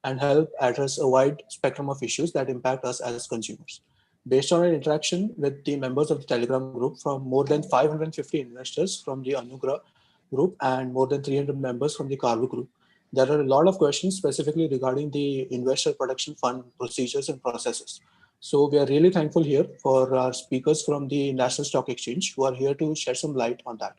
and help address a wide spectrum of issues that impact us as consumers. Based on an interaction with the members of the Telegram group from more than 550 investors from the Anugrah group and more than 300 members from the Carvu group, there are a lot of questions specifically regarding the investor protection fund procedures and processes. So we are really thankful here for our speakers from the National Stock Exchange who are here to shed some light on that.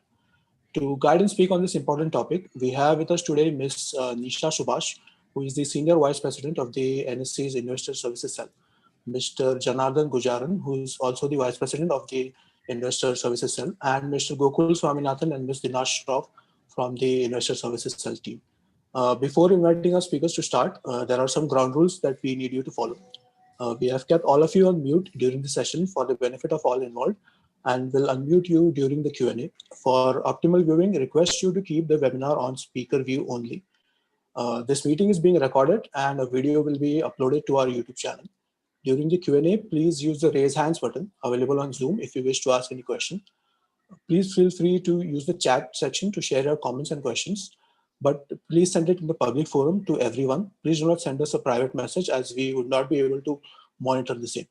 To guide and speak on this important topic, we have with us today Ms. Nisha Subhash, who is the Senior Vice President of the NSE's Investor Services Cell, Mr. Janardhan Gujaran, who is also the Vice President of the Investor Services Cell, and Mr. Gokul Swaminathan and Ms. Dinesh Shroff from the Investor Services Cell team. Before inviting our speakers to start, there are some ground rules that we need you to follow. We have kept all of you on mute during the session for the benefit of all involved, and will unmute you during the Q&A. For optimal viewing, request you to keep the webinar on speaker view only. This meeting is being recorded and a video will be uploaded to our YouTube channel. During the Q&A, please use the raise hands button available on Zoom if you wish to ask any question. Please feel free to use the chat section to share your comments and questions, but please send it in the public forum to everyone. Please do not send us a private message as we would not be able to monitor the same.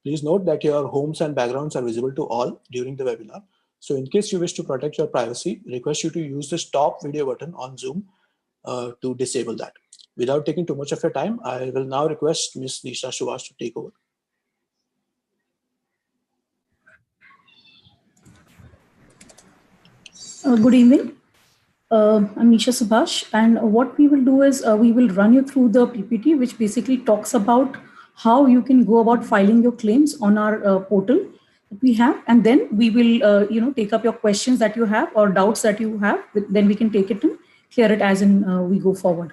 Please note that your homes and backgrounds are visible to all during the webinar. So in case you wish to protect your privacy, request you to use the stop video button on Zoom to disable that. Without taking too much of your time, I will now request Ms. Nisha Subhash to take over. Good evening. I'm Nisha Subhash, and what we will do is we will run you through the PPT, which basically talks about how you can go about filing your claims on our portal that we have, and then we will take up your questions that you have or doubts that you have. Then we can take it and clear it as in we go forward.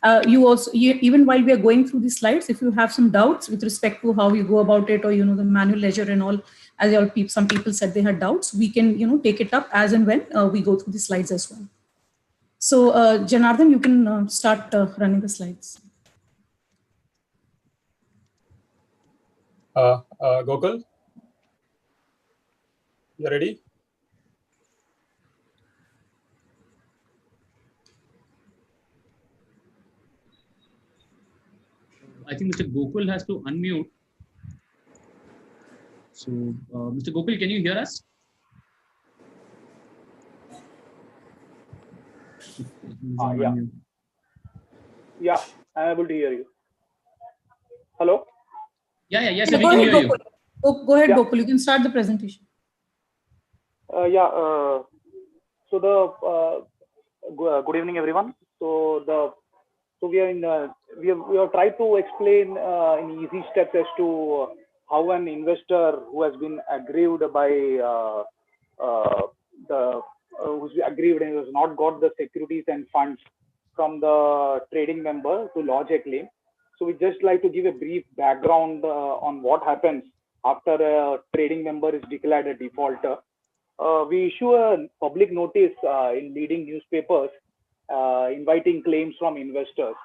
Even while we are going through the slides, if you have some doubts with respect to how you go about it, or the manual ledger and all, as some people said they had doubts, we can take it up as and when we go through the slides as well. So Janardhan, you can start running the slides. Gokul, you ready? I think Mr. Gokul has to unmute. So, Mr. Gokul, can you hear us? Yeah, I'm able to hear you. Hello? Yes, we can hear you. Go ahead, Gokul. You can start the presentation. Good evening, everyone. We have tried to explain in easy steps as to how an investor who has been aggrieved by who's aggrieved and has not got the securities and funds from the trading member to lodge a claim. So we just like to give a brief background on what happens after a trading member is declared a defaulter. We issue a public notice in leading newspapers inviting claims from investors,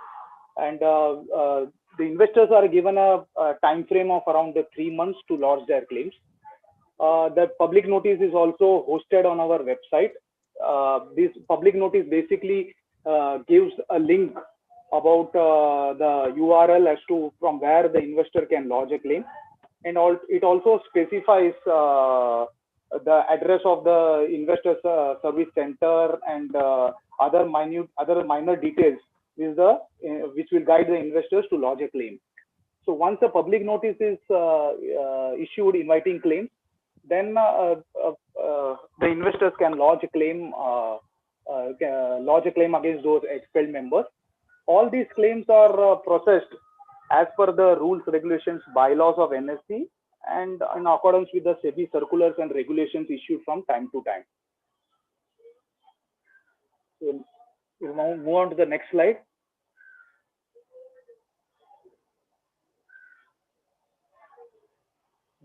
and the investors are given a time frame of around 3 months to lodge their claims. The public notice is also hosted on our website. This public notice basically gives a link about the URL as to from where the investor can lodge a claim, and it also specifies the address of the investor service center and other minor details which will guide the investors to lodge a claim. So once a public notice is issued inviting claims, then the investors can lodge a claim against those expelled members. All these claims are processed as per the rules, regulations, bylaws of NSE, and in accordance with the SEBI circulars and regulations issued from time to time. So we'll now move on to the next slide.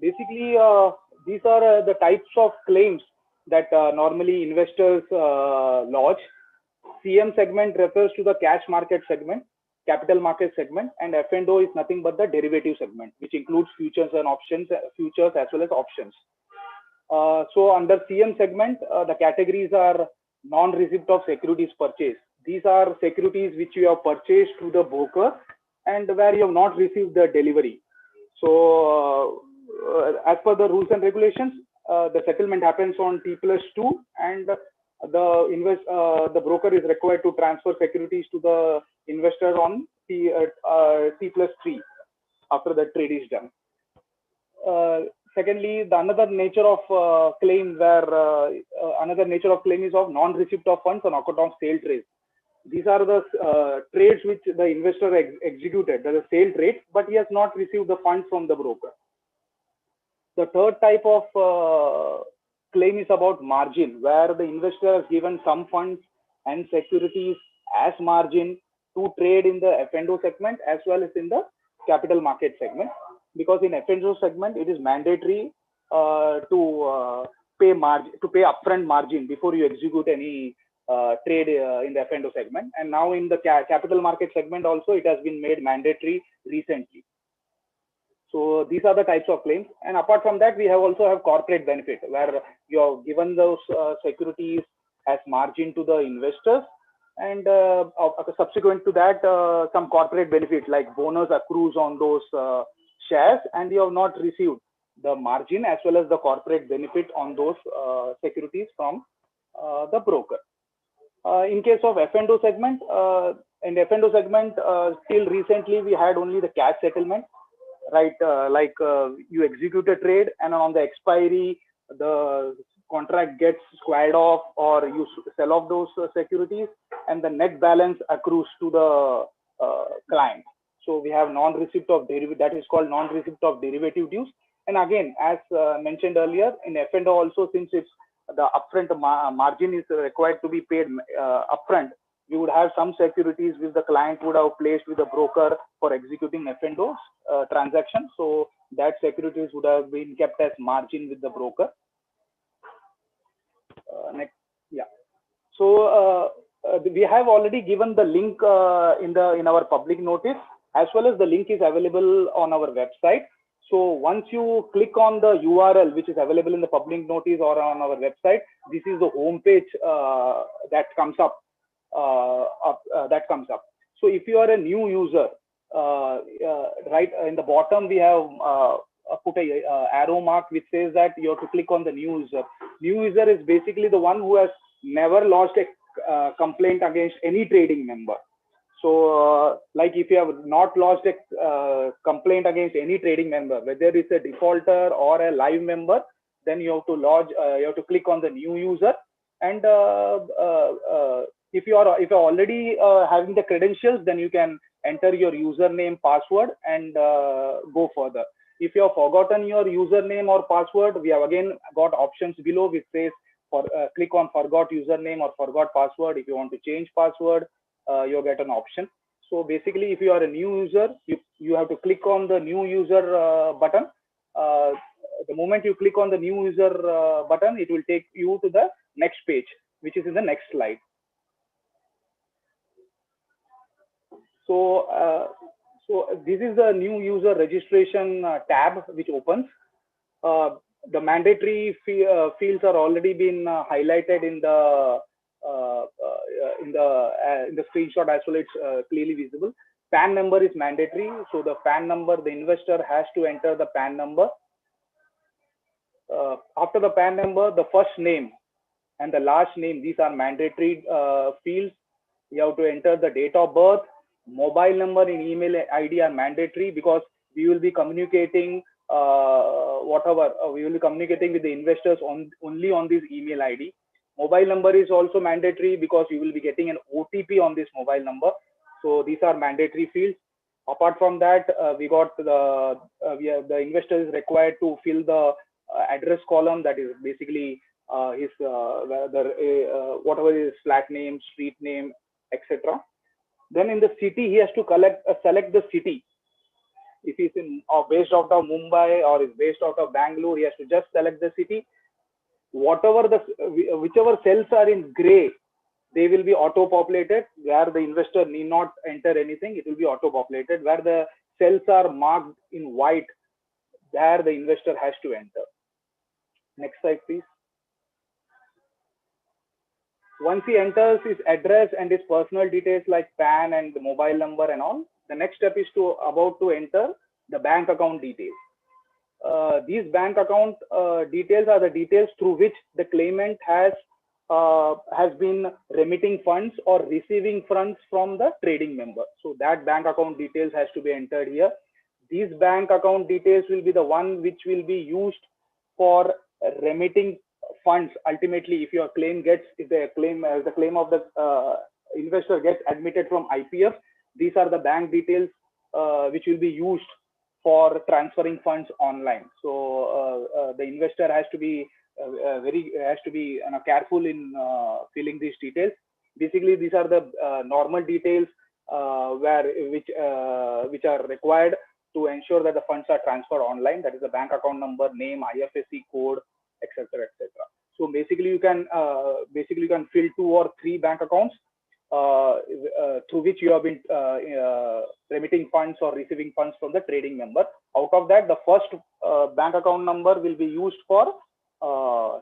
Basically, these are the types of claims that normally investors lodge. CM segment refers to the cash market segment, capital market segment, and F&O is nothing but the derivative segment, which includes futures and options, futures as well as options. So under CM segment, the categories are non-receipt of securities purchase, These are securities which you have purchased to the broker and where you have not received the delivery. So as per the rules and regulations, the settlement happens on T+2, and the broker is required to transfer securities to the investor on T+3 after the trade is done. Secondly, the another nature of claim is of non-receipt of funds on account of sale trades. These are the trades which the investor executed, that is sale trades, but he has not received the funds from the broker. The third type of claim is about margin, where the investor has given some funds and securities as margin to trade in the F&O segment as well as in the capital market segment. Because in F&O segment, it is mandatory to pay upfront margin before you execute any trade in the F&O segment. And now in the capital market segment also, it has been made mandatory recently. So these are the types of claims. And apart from that, we also have corporate benefit, where you have given those securities as margin to the investors, and subsequent to that, some corporate benefit like bonus accrues on those shares, and you have not received the margin as well as the corporate benefit on those securities from the broker. In case of F&O segment, till recently we had only the cash settlement, right? You execute a trade, and on the expiry, the contract gets squared off, or you sell off those securities, and the net balance accrues to the client. So we have non-receipt of derivative, that is called non-receipt of derivative dues. And again, as mentioned earlier, in F&O also, since it's the upfront margin is required to be paid upfront, you would have some securities which the client would have placed with the broker for executing F&O transaction. So that securities would have been kept as margin with the broker. Next, yeah. So we have already given the link in our public notice, as well as the link is available on our website. So once you click on the URL which is available in the public notice or on our website, this is the home page that comes up. So if you are a new user, right in the bottom we have put a arrow mark which says that you have to click on the new user. New user is basically the one who has never lodged a complaint against any trading member. So like if you have not lodged a complaint against any trading member, whether it's a defaulter or a live member, then you have to you have to click on the new user. And if you're already having the credentials, then you can enter your username, password, and go further. If you have forgotten your username or password, we have again got options below which says click on forgot username or forgot password. If you want to change password, you'll get an option. So basically, if you are a new user, you have to click on the new user button. The moment you click on the new user button, it will take you to the next page, which is in the next slide. So, this is the new user registration tab which opens. The mandatory fields are already been highlighted in the screenshot as well. It's clearly visible. PAN number is mandatory. So the PAN number, the investor has to enter the PAN number. After the PAN number, the first name and the last name, these are mandatory fields. You have to enter the date of birth. Mobile number and email ID are mandatory because we will be communicating we will be communicating with the investors only on this email ID. Mobile number is also mandatory because you will be getting an OTP on this mobile number. So these are mandatory fields. Apart from that, we got the investor is required to fill the address column, that is basically his whatever his flat name, street name, etc. Then in the city, he has to select the city. If he's based out of Mumbai or is based out of Bangalore, he has to just select the city. Whichever cells are in gray, they will be auto-populated. Where the investor need not enter anything, it will be auto-populated. Where the cells are marked in white, there the investor has to enter. Next slide, please. Once he enters his address and his personal details like PAN and the mobile number and all, the next step is about to enter the bank account details. These bank account details are the details through which the claimant has been remitting funds or receiving funds from the trading member. So that bank account details has to be entered here. These bank account details will be the one which will be used for remitting funds. Ultimately, if your claim gets, if the claim of the investor gets admitted from IPF, these are the bank details which will be used for transferring funds online. So the investor has to be careful in filling these details. Basically, these are the normal details which are required to ensure that the funds are transferred online. That is the bank account number, name, IFSC code, etc., etc. So basically, you can fill 2 or 3 bank accounts through which you have been remitting funds or receiving funds from the trading member. Out of that, the first bank account number will be used for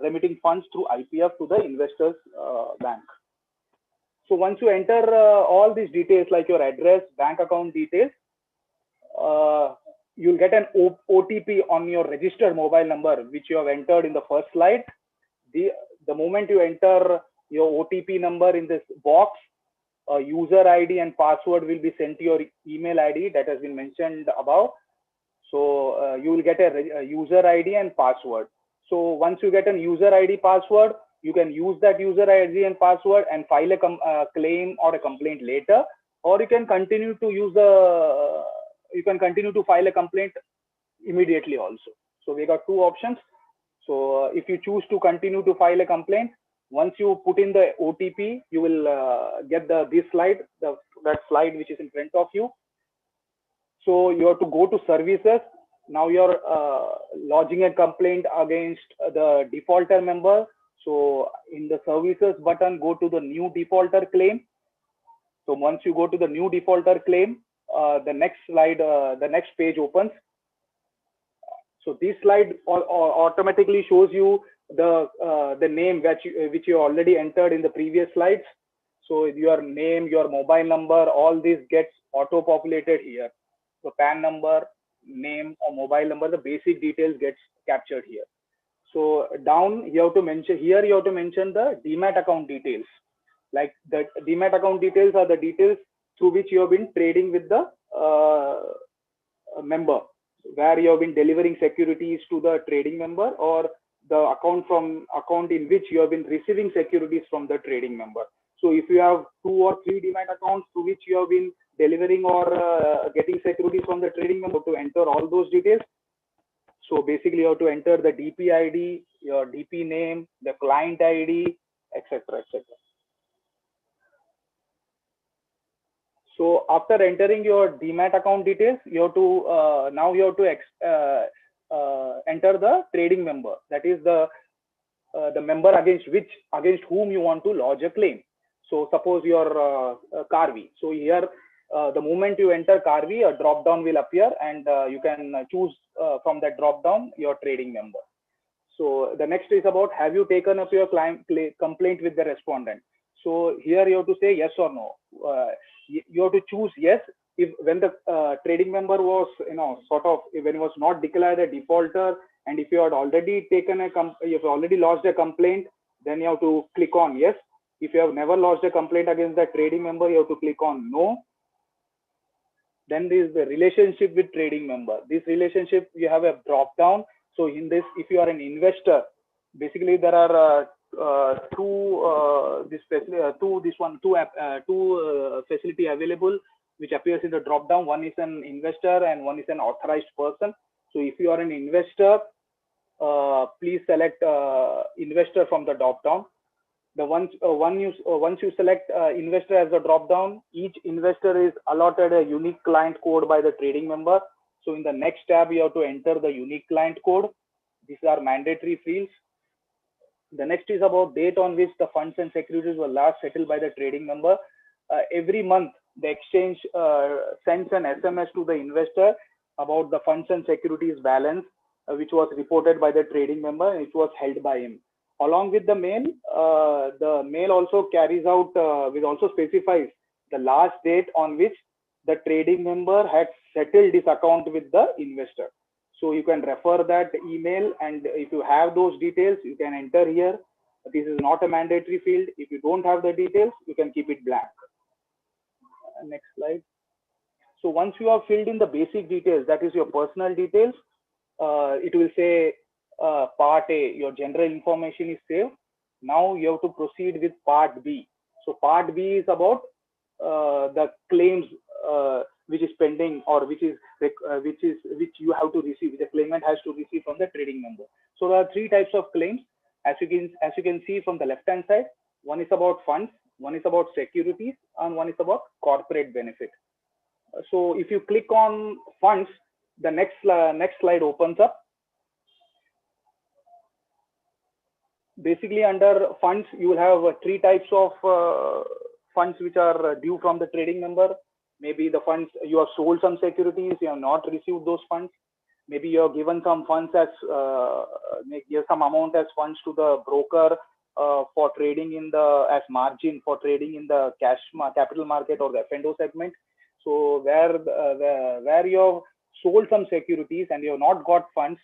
remitting funds through IPF to the investor's bank. So once you enter all these details like your address, bank account details, you'll get an OTP on your registered mobile number, which you have entered in the first slide. The moment you enter your OTP number in this box, a user ID and password will be sent to your email ID that has been mentioned above. So you will get a user ID and password. So once you get a user ID password, you can use that user ID and password and file a claim or a complaint later, or you can continue to use file a complaint immediately also. So we got 2 options. So if you choose to continue to file a complaint, once you put in the OTP, you will get this slide, that slide which is in front of you. So you have to go to services. Now you're lodging a complaint against the defaulter member. So in the services button, go to the new defaulter claim. So once you go to the new defaulter claim, the next slide, the next page opens. So this slide automatically shows you the name which you already entered in the previous slides. So your name, your mobile number, all this gets auto-populated here. So PAN number, name or mobile number, the basic details gets captured here. So down you have to mention the demat account details. Like the demat account details are the details through which you have been trading with the member, where you have been delivering securities to the trading member, or the account in which you have been receiving securities from the trading member. So if you have 2 or 3 demat accounts to which you have been delivering or getting securities from the trading member, to enter all those details. So basically you have to enter the DP ID, your DP name, the client ID, etc., etc. So after entering your demat account details, you have to now you have to enter the trading member. That is the member against whom you want to lodge a claim. So suppose your Carvi. So here, the moment you enter Carvi, a drop down will appear, and you can choose from that drop down your trading member. So the next is about, have you taken up your complaint with the respondent? So here you have to say yes or no. You have to choose yes if when the trading member was when it was not declared a defaulter, and if you had already taken you've already lodged a complaint, then you have to click on yes. If you have never lodged a complaint against that trading member, you have to click on no. Then there is the relationship with trading member. This relationship, you have a drop down. So in this, if you are an investor, basically there are two facility available which appears in the drop down. One is an investor and one is an authorized person. So if you are an investor, please select investor from the drop down. Once you select investor as a drop down, each investor is allotted a unique client code by the trading member. So in the next tab, you have to enter the unique client code. These are mandatory fields. The next is about date on which the funds and securities were last settled by the trading member. Every month, the exchange sends an SMS to the investor about the funds and securities balance, which was reported by the trading member and it was held by him. Along with the mail also carries out, which also specifies the last date on which the trading member had settled this account with the investor. So you can refer that email, and if you have those details, you can enter here. This is not a mandatory field. If you don't have the details, you can keep it blank. Next slide. So once you have filled in the basic details, that is your personal details, it will say part A, your general information is saved. Now you have to proceed with part B. So part B is about the claims which is pending, or which you have to receive, which the claimant has to receive from the trading member. So there are three types of claims, as you can see from the left hand side. One is about funds, one is about securities, and one is about corporate benefit. So if you click on funds, the next slide opens up. Basically, under funds, you will have three types of funds which are due from the trading member. Maybe the funds, you have sold some securities, you have not received those funds. Maybe you have given some funds as give some amount as funds to the broker for trading in the as margin for trading in the capital market or the F&O segment. So where you have sold some securities and you have not got funds,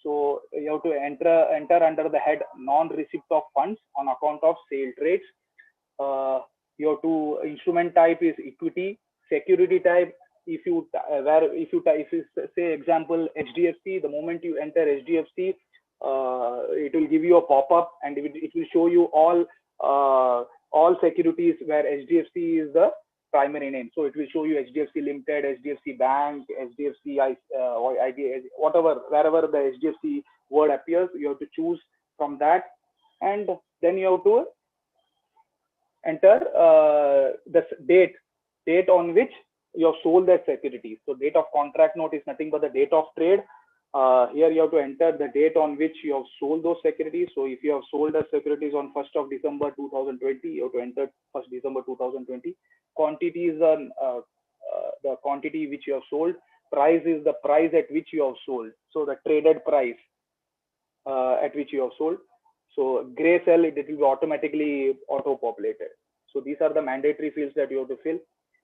so you have to enter under the head non-receipt of funds on account of sale trades. Your instrument type is equity. Security type, if you say example HDFC, the moment you enter HDFC, it will give you a pop-up, and it will show you all securities where HDFC is the primary name. So it will show you HDFC Limited, HDFC Bank, HDFC IDA, whatever, wherever the HDFC word appears, you have to choose from that, and then you have to enter the date on which you have sold that securities. So date of contract note is nothing but the date of trade. Here you have to enter the date on which you have sold those securities. So if you have sold the securities on 1st of December 2020, you have to enter 1st December 2020. Quantity is the quantity which you have sold. Price is the price at which you have sold. So the traded price at which you have sold. So gray cell, it will be automatically auto-populated. So these are the mandatory fields that you have to fill.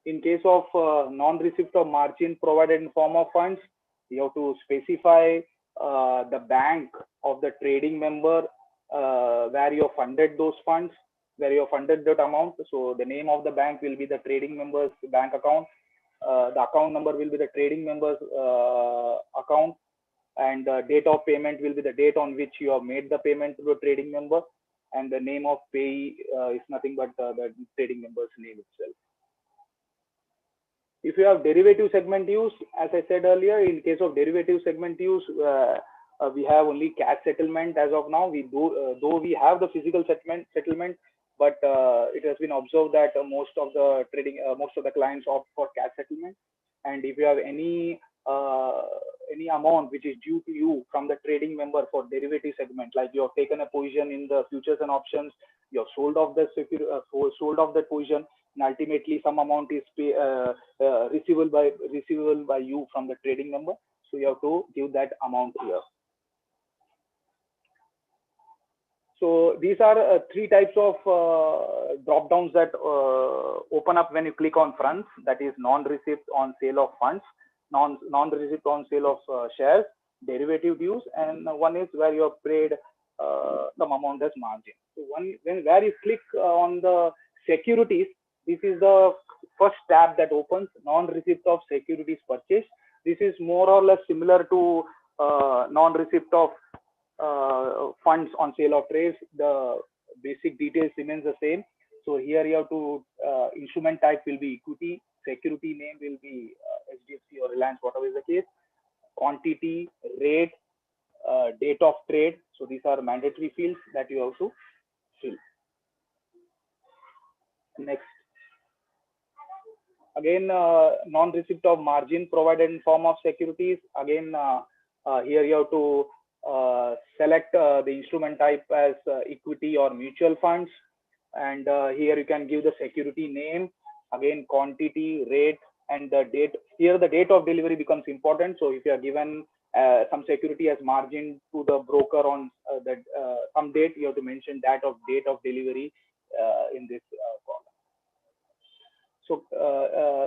In case of non-receipt of margin provided in form of funds, you have to specify the bank of the trading member where you have funded those funds, where you have funded that amount. So the name of the bank will be the trading member's bank account. The account number will be the trading member's account, and the date of payment will be the date on which you have made the payment to the trading member, and the name of payee is nothing but the trading member's name itself. If you have derivative segment use, as I said earlier, in case of derivative segment use, we have only cash settlement as of now. Though we have the physical settlement, but it has been observed that most of the clients opt for cash settlement. And if you have any amount which is due to you from the trading member for derivative segment, like you have taken a position in the futures and options, you have sold off the that position, and ultimately some amount is receivable by you from the trading member. So you have to give that amount here. So these are three types of drop downs that open up when you click on funds. That is non-receipt on sale of funds, non-receipt on sale of shares, derivative dues, and one is where you have paid some amount as margin. So where you click on the securities, this is the first tab that opens, non-receipt of securities purchase. This is more or less similar to non-receipt of funds on sale of trades. The basic details remains the same. So here you have to instrument type will be equity, security name will be HDFC or Reliance, whatever is the case, quantity, rate, date of trade. So these are mandatory fields that you have to fill. Next. Again, non-receipt of margin provided in form of securities. Again, here you have to select the instrument type as equity or mutual funds, and here you can give the security name, again quantity, rate, and the date. Here the date of delivery becomes important. So if you are given some security as margin to the broker on that some date, you have to mention date of delivery in this column. So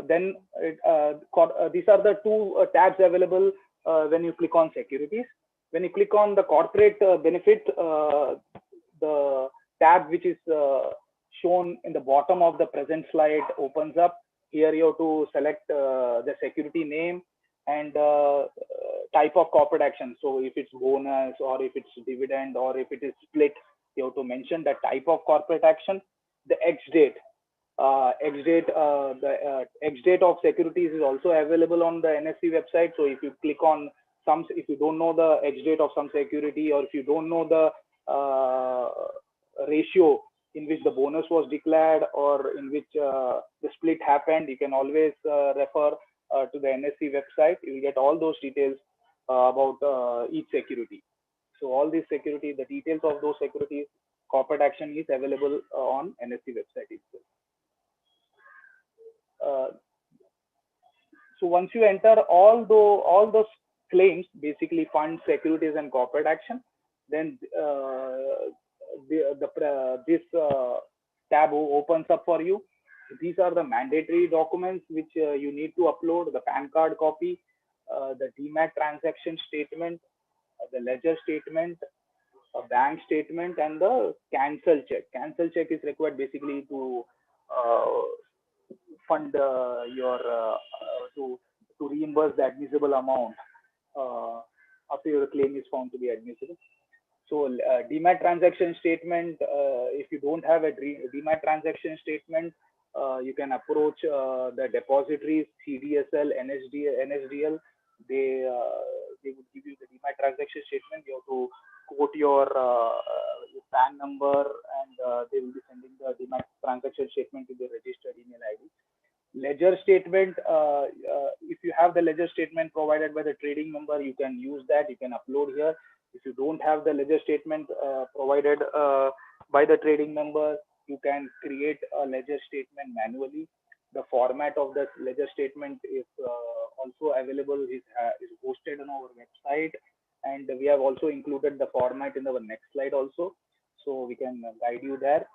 then these are the two tabs available when you click on securities. When you click on the corporate benefit, the tab which is shown in the bottom of the present slide opens up. Here you have to select the security name and type of corporate action. So if it's bonus or if it's dividend or if it is split, you have to mention the type of corporate action. The X date. The X date of securities is also available on the NSE website. So if you click on some, if you don't know the X date of some security, or if you don't know the ratio in which the bonus was declared or in which the split happened, you can always refer to the NSE website. You will get all those details about each security. So all these security, the details of those securities, corporate action is available on NSE website itself. So once you enter all those claims, basically funds, securities, and corporate action, then this tab opens up for you. These are the mandatory documents which you need to upload: the PAN card copy, the DMAT transaction statement, the ledger statement, a bank statement, and the cancel check. Cancel check is required basically to fund your to reimburse the admissible amount after your claim is found to be admissible. So DMAT transaction statement, if you don't have a DMAT transaction statement, you can approach the depositories, CDSL, NSDL. They would give you the DMAT transaction statement. You have to quote your PAN number, and they will be sending the DMAT transaction statement to the registered email ID. Ledger statement, if you have the ledger statement provided by the trading member, you can use that. You can upload here. If you don't have the ledger statement provided by the trading member, you can create a ledger statement manually. The format of the ledger statement is also available, is hosted on our website, and we have also included the format in our next slide also, so we can guide you there.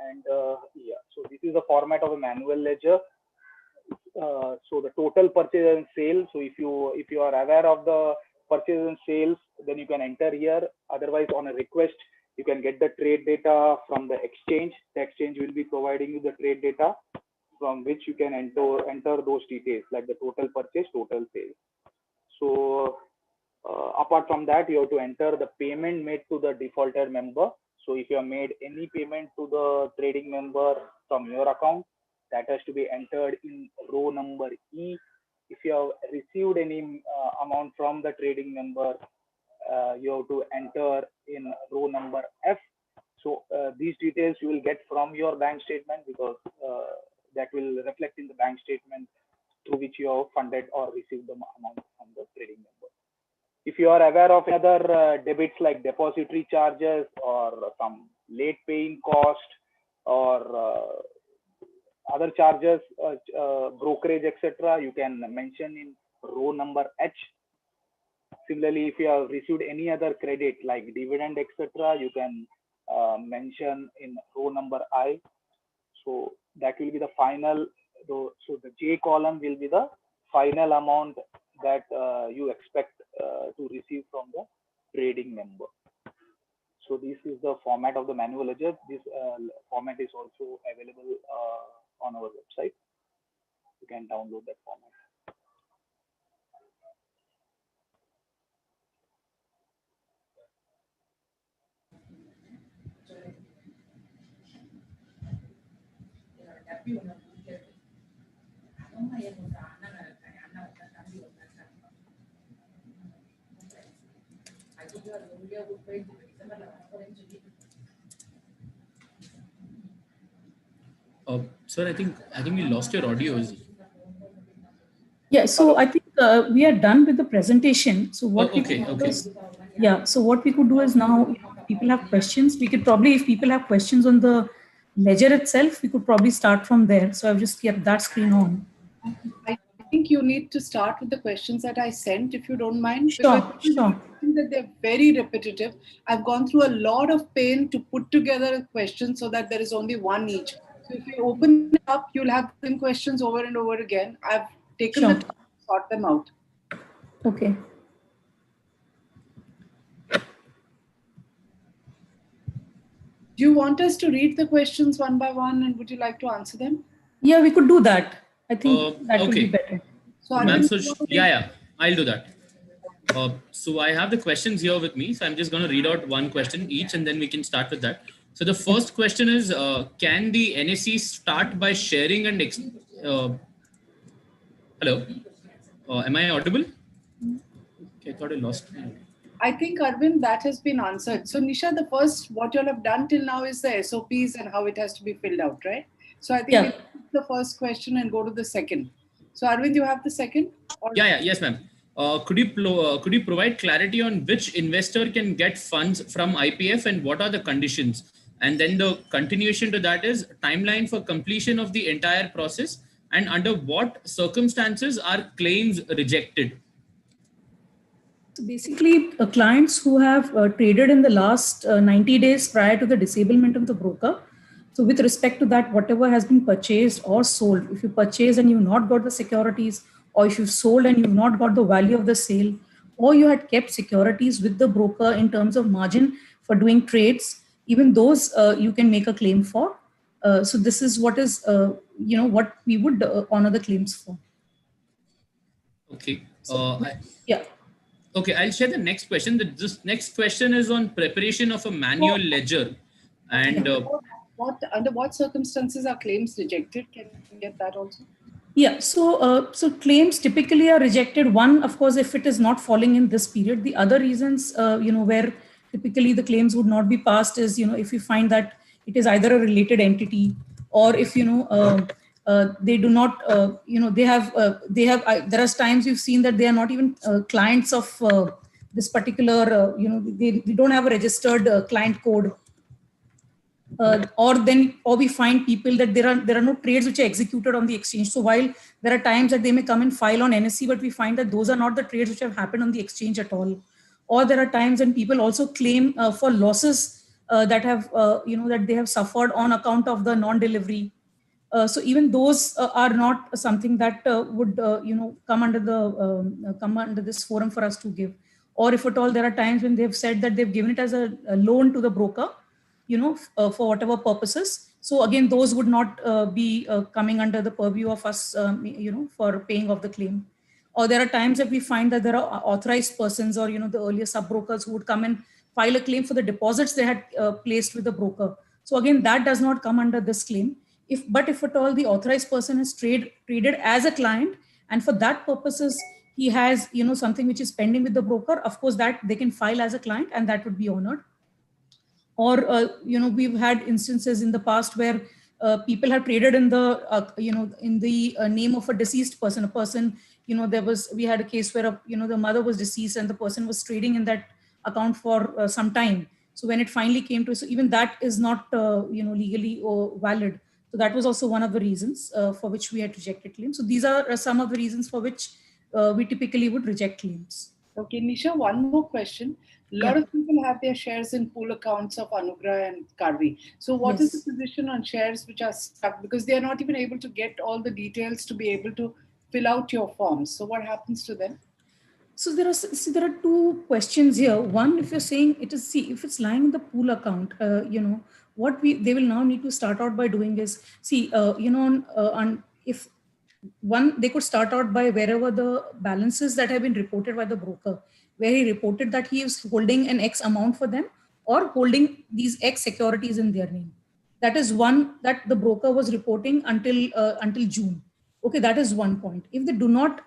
And yeah, so this is the format of a manual ledger. So the total purchase and sale. So if you are aware of the purchase and sales, then you can enter here. Otherwise, on a request, you can get the trade data from the exchange. The exchange will be providing you the trade data from which you can enter those details like the total purchase, total sales. So apart from that, you have to enter the payment made to the defaulted member. So if you have made any payment to the trading member from your account, that has to be entered in row number E. If you have received any amount from the trading member, you have to enter in row number F. So these details you will get from your bank statement, because that will reflect in the bank statement through which you have funded or received the amount from the trading member. If you are aware of other debits like depository charges or some late paying cost or other charges, brokerage, etc., you can mention in row number H. Similarly, if you have received any other credit like dividend, etc., you can mention in row number I. So that will be the final. So the J column will be the final amount that you expect to receive from the trading member. So this is the format of the manual ledger. This format is also available on our website. You can download that format. Sir, I think we lost your audio. Yeah, so I think we are done with the presentation. So what we okay, could do okay. is, yeah, so what we could do is now, if people have questions, we could probably, if people have questions on the ledger itself, we could probably start from there. So I've just kept that screen on. I think you need to start with the questions that I sent, if you don't mind. Sure, Because sure. I think that they're very repetitive. I've gone through a lot of pain to put together a question so that there is only one each. So if you open it up, you'll have the same questions over and over again. I've taken the Sure. time to sort them out. Okay. Do you want us to read the questions one by one, and would you like to answer them? Yeah, we could do that. I think that will be Okay. better. So Ma'am, Arvind, so yeah, I'll do that. So I have the questions here with me. So I'm just going to read out one question each, and then we can start with that. So the first question is, can the NSE start by sharing and hello? Am I audible? Okay, I thought I lost my. I think, Arvind, that has been answered. So Nisha, the first, what you'll have done till now is the SOPs and how it has to be filled out, right? So I think Yeah. we take the first question and go to the second. So Arvind, you have the second? Or Yes, ma'am. Could you provide clarity on which investor can get funds from IPF and what are the conditions? And then the continuation to that is timeline for completion of the entire process and under what circumstances are claims rejected? So basically, clients who have traded in the last 90 days prior to the disablement of the broker. So with respect to that, whatever has been purchased or sold, if you purchase and you've not got the securities, or if you've sold and you've not got the value of the sale, or you had kept securities with the broker in terms of margin for doing trades, even those you can make a claim for. So this is what is, what we would honor the claims for. Okay. Yeah. Okay, I'll share the next question. This next question is on preparation of a manual ledger. And under what circumstances are claims rejected? Can you get that also? Yeah, so claims typically are rejected. One, of course, if it is not falling in this period. The other reasons, where typically the claims would not be passed is, if you find that it is either a related entity, or if they do not, there are times you've seen that they are not even clients of this particular, they don't have a registered client code. Or we find people that there are no trades which are executed on the exchange. So while there are times that they may come and file on NSE, but we find that those are not the trades which have happened on the exchange at all. Or there are times when people also claim for losses that have that they have suffered on account of the non-delivery. So even those are not something that would come under this forum for us to give. Or if at all, there are times when they've said that they've given it as a loan to the broker, for whatever purposes. So again, those would not be coming under the purview of us, for paying off the claim. Or there are times that we find that there are authorized persons or, the earlier sub-brokers who would come and file a claim for the deposits they had placed with the broker. So again, that does not come under this claim. But if at all the authorized person is traded as a client, and for that purposes, he has, something which is pending with the broker, of course, that they can file as a client and that would be honored. Or we've had instances in the past where people have traded in the name of a deceased person. A person, we had a case where the mother was deceased and the person was trading in that account for some time. So when it finally came to, so even that is not legally valid. So that was also one of the reasons for which we had rejected claims. So these are some of the reasons for which we typically would reject claims. Okay, Nisha, one more question. A lot of people have their shares in pool accounts of Anugrah and Karvi. So what is the position on shares which are stuck? Because they are not even able to get all the details to be able to fill out your forms. So what happens to them? So there are two questions here. One, if you're saying if it's lying in the pool account, what they will now need to start out by doing is if one, they could start out by wherever the balances that have been reported by the broker, where he reported that he is holding an X amount for them or holding these X securities in their name. That is one that the broker was reporting until June. Okay, that is one point. If they do not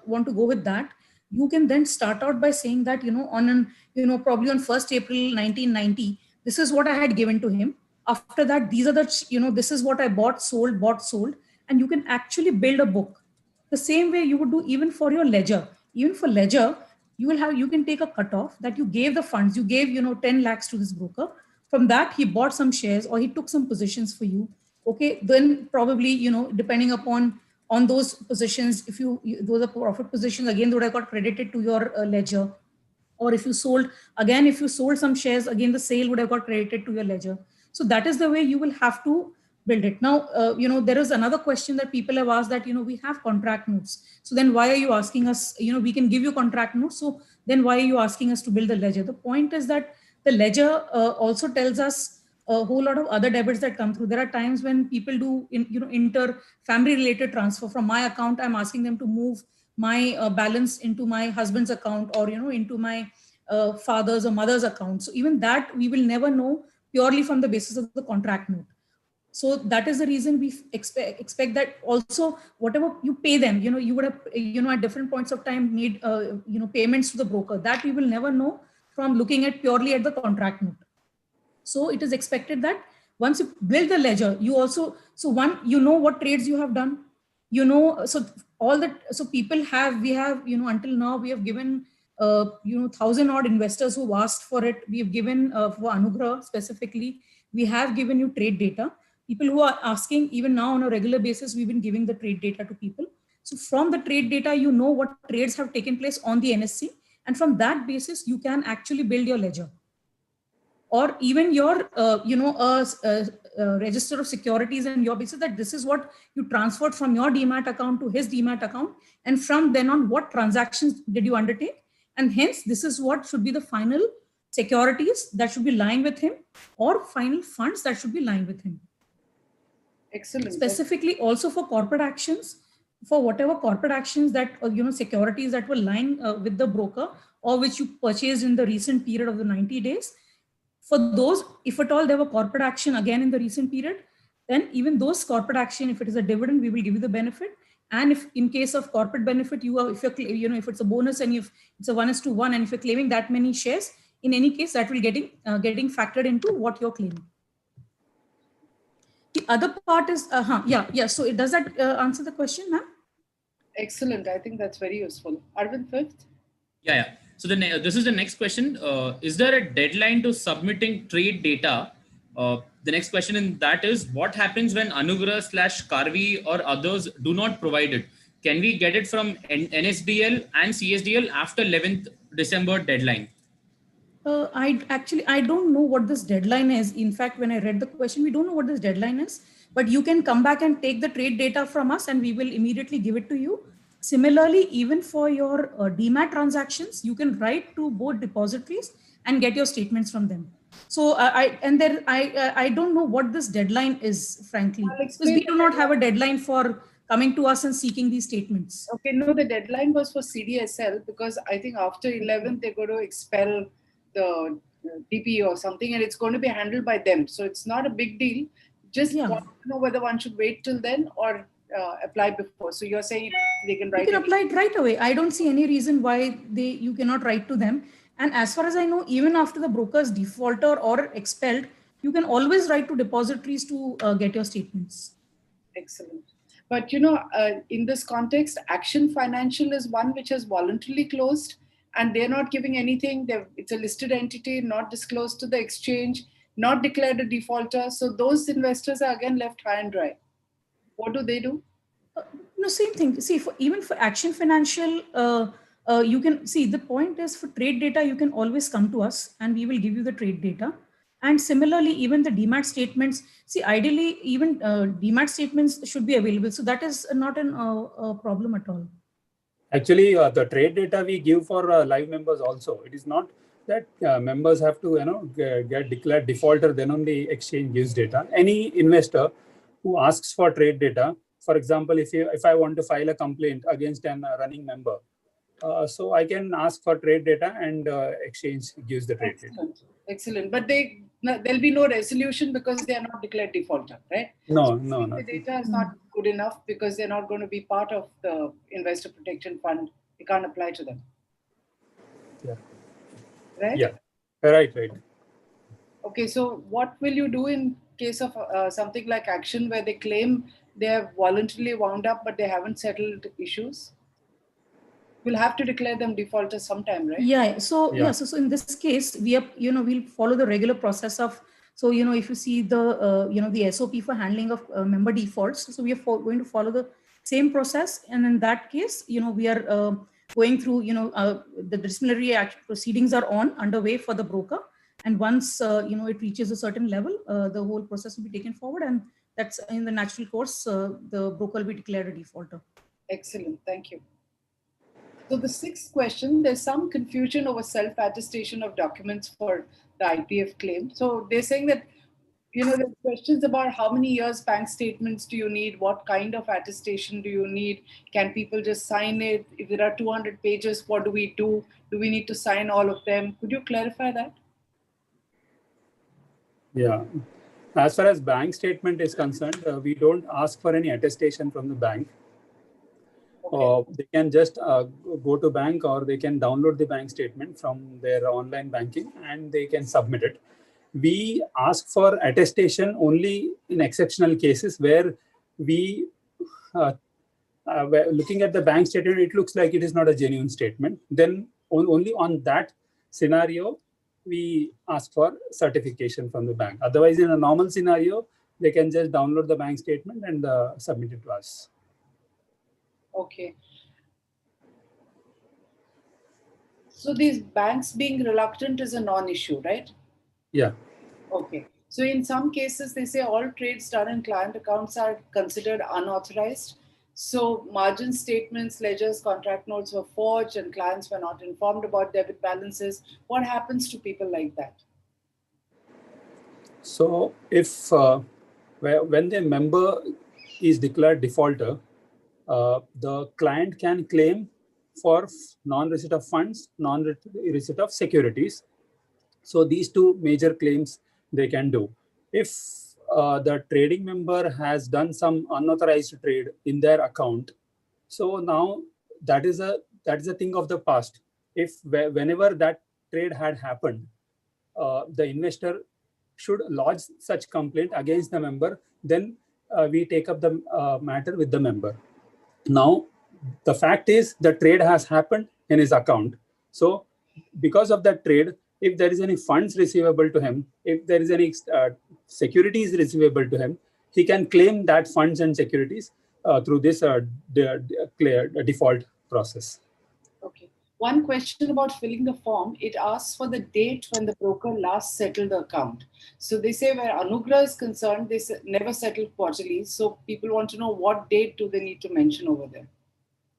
want to go with that, you can then start out by saying that probably on 1st April 1990, this is what I had given to him. After that, these are this is what I bought, sold, and you can actually build a book. The same way you would do even for your ledger. Even for ledger, you can take a cutoff that you gave the funds, you gave 10 lakhs to this broker. From that, he bought some shares or he took some positions for you. okay, then probably, depending upon on those positions, if those are profit positions, again, they would have got credited to your ledger. Or if you sold, again, if you sold some shares, again, the sale would have got credited to your ledger. So that is the way you will have to build it. Now, there is another question that people have asked that, we have contract notes. So then why are you asking us, we can give you contract notes. So then why are you asking us to build the ledger? The point is that the ledger also tells us a whole lot of other debits that come through. There are times when people do, inter family related transfer from my account. I'm asking them to move my balance into my husband's account, or, into my father's or mother's account. So even that we will never know purely from the basis of the contract note. So that is the reason we expect that also whatever you pay them, you would have, at different points of time made, payments to the broker, that we will never know from looking at purely at the contract note. So it is expected that once you build the ledger, you also, so one, what trades you have done, so all that, so people have, we have, until now we have given, 1,000 odd investors who asked for it. We have given for Anugrah specifically, we have given you trade data. People who are asking, even now on a regular basis, we've been giving the trade data to people. So from the trade data, what trades have taken place on the NSE. And from that basis, you can actually build your ledger. Or even your, register of securities and your basis, that this is what you transferred from your demat account to his demat account. And from then on, what transactions did you undertake? And hence, this is what should be the final securities that should be lying with him, or final funds that should be lying with him. Excellent. Specifically also for corporate actions, for whatever corporate actions that, securities that were lying with the broker, or which you purchased in the recent period of the 90 days. For those, if at all there were corporate action again in the recent period, then even those corporate action, if it is a dividend, we will give you the benefit. And if in case of corporate benefit, if it's a bonus and if it's a 1:1, and if you're claiming that many shares, in any case, that will getting factored into what you're claiming. The other part is, So does that answer the question, ma'am? Excellent. I think that's very useful. Arvind, fifth? Yeah. So this is the next question. Is there a deadline to submitting trade data? The next question in that is, what happens when Anugrah/Karvi or others do not provide it? Can we get it from NSDL and CSDL after 11th December deadline? I don't know what this deadline is. In fact, when I read the question, we don't know what this deadline is, but you can come back and take the trade data from us and we will immediately give it to you. Similarly, even for your demat transactions, you can write to both depositories and get your statements from them. So I don't know what this deadline is, frankly, because we do not have a deadline for coming to us and seeking these statements. Okay, no, the deadline was for CDSL, because I think after 11th, they're going to expel the DP or something, and it's going to be handled by them. So it's not a big deal. Just want to know whether one should wait till then or apply before. So you're saying they can write. You can apply it right away. I don't see any reason why you cannot write to them. And as far as I know, even after the broker's defaulter or expelled, you can always write to depositories to get your statements. Excellent. But in this context, Action Financial is one which has voluntarily closed, and they're not giving anything. It's a listed entity, not disclosed to the exchange, not declared a defaulter. So those investors are again left high and dry. What do they do? No, same thing. See, even for Action Financial, you can see, the point is, for trade data, you can always come to us and we will give you the trade data. And similarly, even the demat statements, see, ideally, even demat statements should be available. So that is not a problem at all. Actually, the trade data we give for live members also. It is not that members have to get declared defaulter, then only exchange gives data. Any investor who asks for trade data, for example, if I want to file a complaint against an running member, so I can ask for trade data and exchange gives the trade data. Excellent. But there'll be no resolution because they are not declared defaulter, right? No. The data is not good enough because they're not going to be part of the investor protection fund. You can't apply to them. Yeah. Right? Yeah. Right. Okay. So what will you do in case of something like Action where they claim they have voluntarily wound up, but they haven't settled issues? We'll have to declare them defaulters sometime, right? So in this case, we'll follow the regular process of So, if you see the, the SOP for handling of member defaults, so we are going to follow the same process. And in that case, we are going through, the disciplinary proceedings are underway for the broker. And once, it reaches a certain level, the whole process will be taken forward. And that's in the natural course, the broker will be declared a defaulter. Excellent. Thank you. So the sixth question, there's some confusion over self-attestation of documents for the IPF claim. So they're saying that, there's questions about how many years bank statements do you need? What kind of attestation do you need? Can people just sign it? If there are 200 pages, what do we do? Do we need to sign all of them? Could you clarify that? Yeah. As far as bank statement is concerned, we don't ask for any attestation from the bank. Okay. They can just go to bank, or they can download the bank statement from their online banking and they can submit it. We ask for attestation only in exceptional cases where we, looking at the bank statement, it looks like it is not a genuine statement. Then only on that scenario, we ask for certification from the bank. Otherwise, in a normal scenario, they can just download the bank statement and submit it to us. Okay. So these banks being reluctant is a non-issue, right? Yeah. Okay. So in some cases, they say all trades done in client accounts are considered unauthorized. So margin statements, ledgers, contract notes were forged and clients were not informed about debit balances. What happens to people like that? So if when the member is declared defaulter, the client can claim for non-receipt of funds, non-receipt of securities. So these two major claims they can do. If the trading member has done some unauthorized trade in their account, so now that is a thing of the past. If whenever that trade had happened, the investor should lodge such complaint against the member. Then we take up the matter with the member. Now, the fact is the trade has happened in his account. So because of that trade, if there is any funds receivable to him, if there is any securities receivable to him, he can claim that funds and securities through this default process. Okay. One question about filling the form, it asks for the date when the broker last settled the account. So they say where Anugrah is concerned, they never settled quarterly. So people want to know what date do they need to mention over there?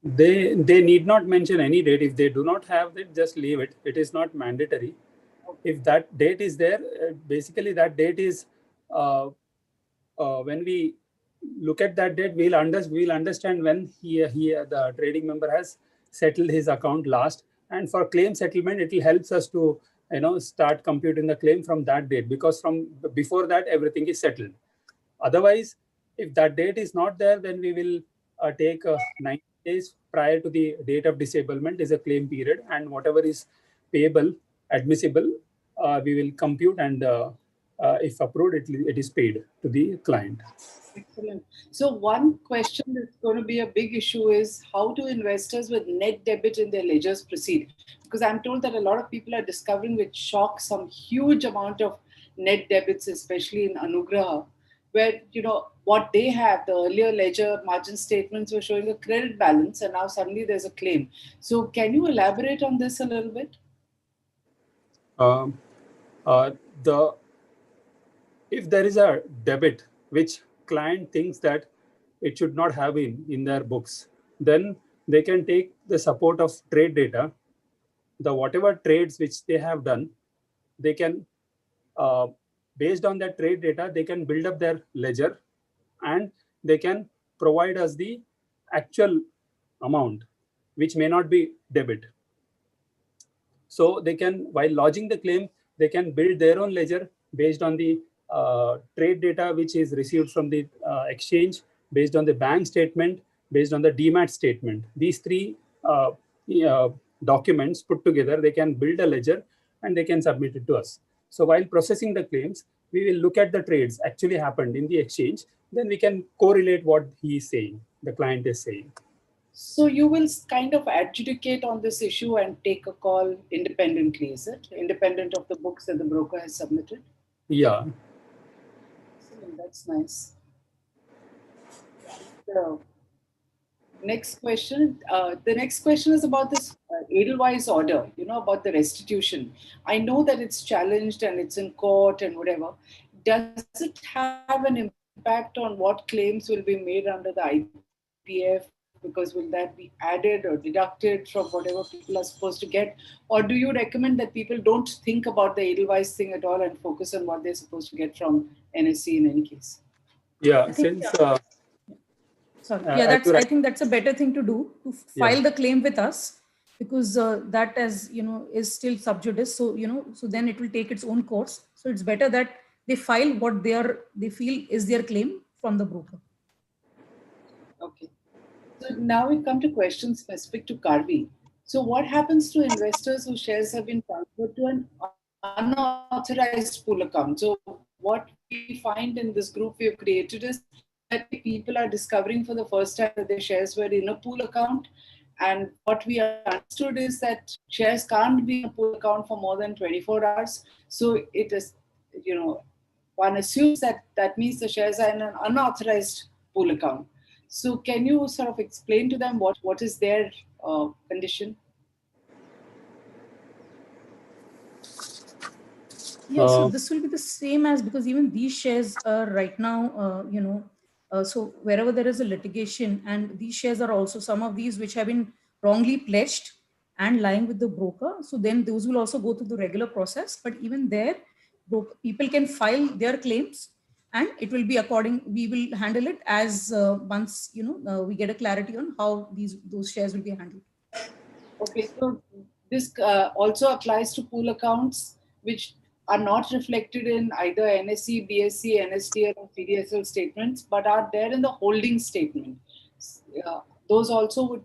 They need not mention any date. If they do not have it, just leave it. It is not mandatory. Okay. If that date is there, basically that date is when we look at that date, we'll understand when the trading member has settled his account last. And for claim settlement, it will help us to start computing the claim from that date, because from before that everything is settled. Otherwise, if that date is not there, then we will take 90 days prior to the date of disablement is a claim period, and whatever is payable, admissible, we will compute, and if approved, it is paid to the client. Excellent. So one question that's going to be a big issue is how do investors with net debit in their ledgers proceed? Because I'm told that a lot of people are discovering with shock some huge amount of net debits, especially in Anugrah, where, what they have, the earlier ledger margin statements were showing a credit balance and now suddenly there's a claim. So can you elaborate on this a little bit? If there is a debit which client thinks that it should not have been in their books, then they can take the support of trade data. The whatever trades which they have done, they can, based on that trade data, they can build up their ledger, and they can provide us the actual amount, which may not be debit. So they can, while lodging the claim, they can build their own ledger based on the trade data which is received from the exchange, based on the bank statement, based on the demat statement. These three documents put together, they can build a ledger and they can submit it to us. So while processing the claims, we will look at the trades actually happened in the exchange. Then we can correlate what he is saying, the client is saying. So you will kind of adjudicate on this issue and take a call independently, is it? Independent of the books that the broker has submitted? Yeah. That's nice. So, next question. The next question is about this Edelweiss order, about the restitution. I know that it's challenged and it's in court and whatever. Does it have an impact on what claims will be made under the IPF? Because will that be added or deducted from whatever people are supposed to get? Or do you recommend that people don't think about the Edelweiss thing at all and focus on what they're supposed to get from NSE in any case? Yeah, I think that's a better thing to do, to file the claim with us, because that, as is still sub judice. So so then it will take its own course. So it's better that they file what they feel is their claim from the broker. Okay. So now we come to questions specific to Karvi. So what happens to investors whose shares have been transferred to an unauthorized pool account? So what we find in this group we have created is that people are discovering for the first time that their shares were in a pool account. And what we understood is that shares can't be in a pool account for more than 24 hours. So it is, one assumes that that means the shares are in an unauthorized pool account. So can you sort of explain to them what is their condition? Yeah, so this will be the same as, because even these shares are right now, so wherever there is a litigation, and these shares are also some of these which have been wrongly pledged and lying with the broker. So then those will also go through the regular process. But even there, people can file their claims, and it will be we will handle it as once, we get a clarity on how those shares will be handled. Okay, so this also applies to pool accounts which are not reflected in either NSE, BSE, NSDL or CDSL statements, but are there in the holding statement. Those also would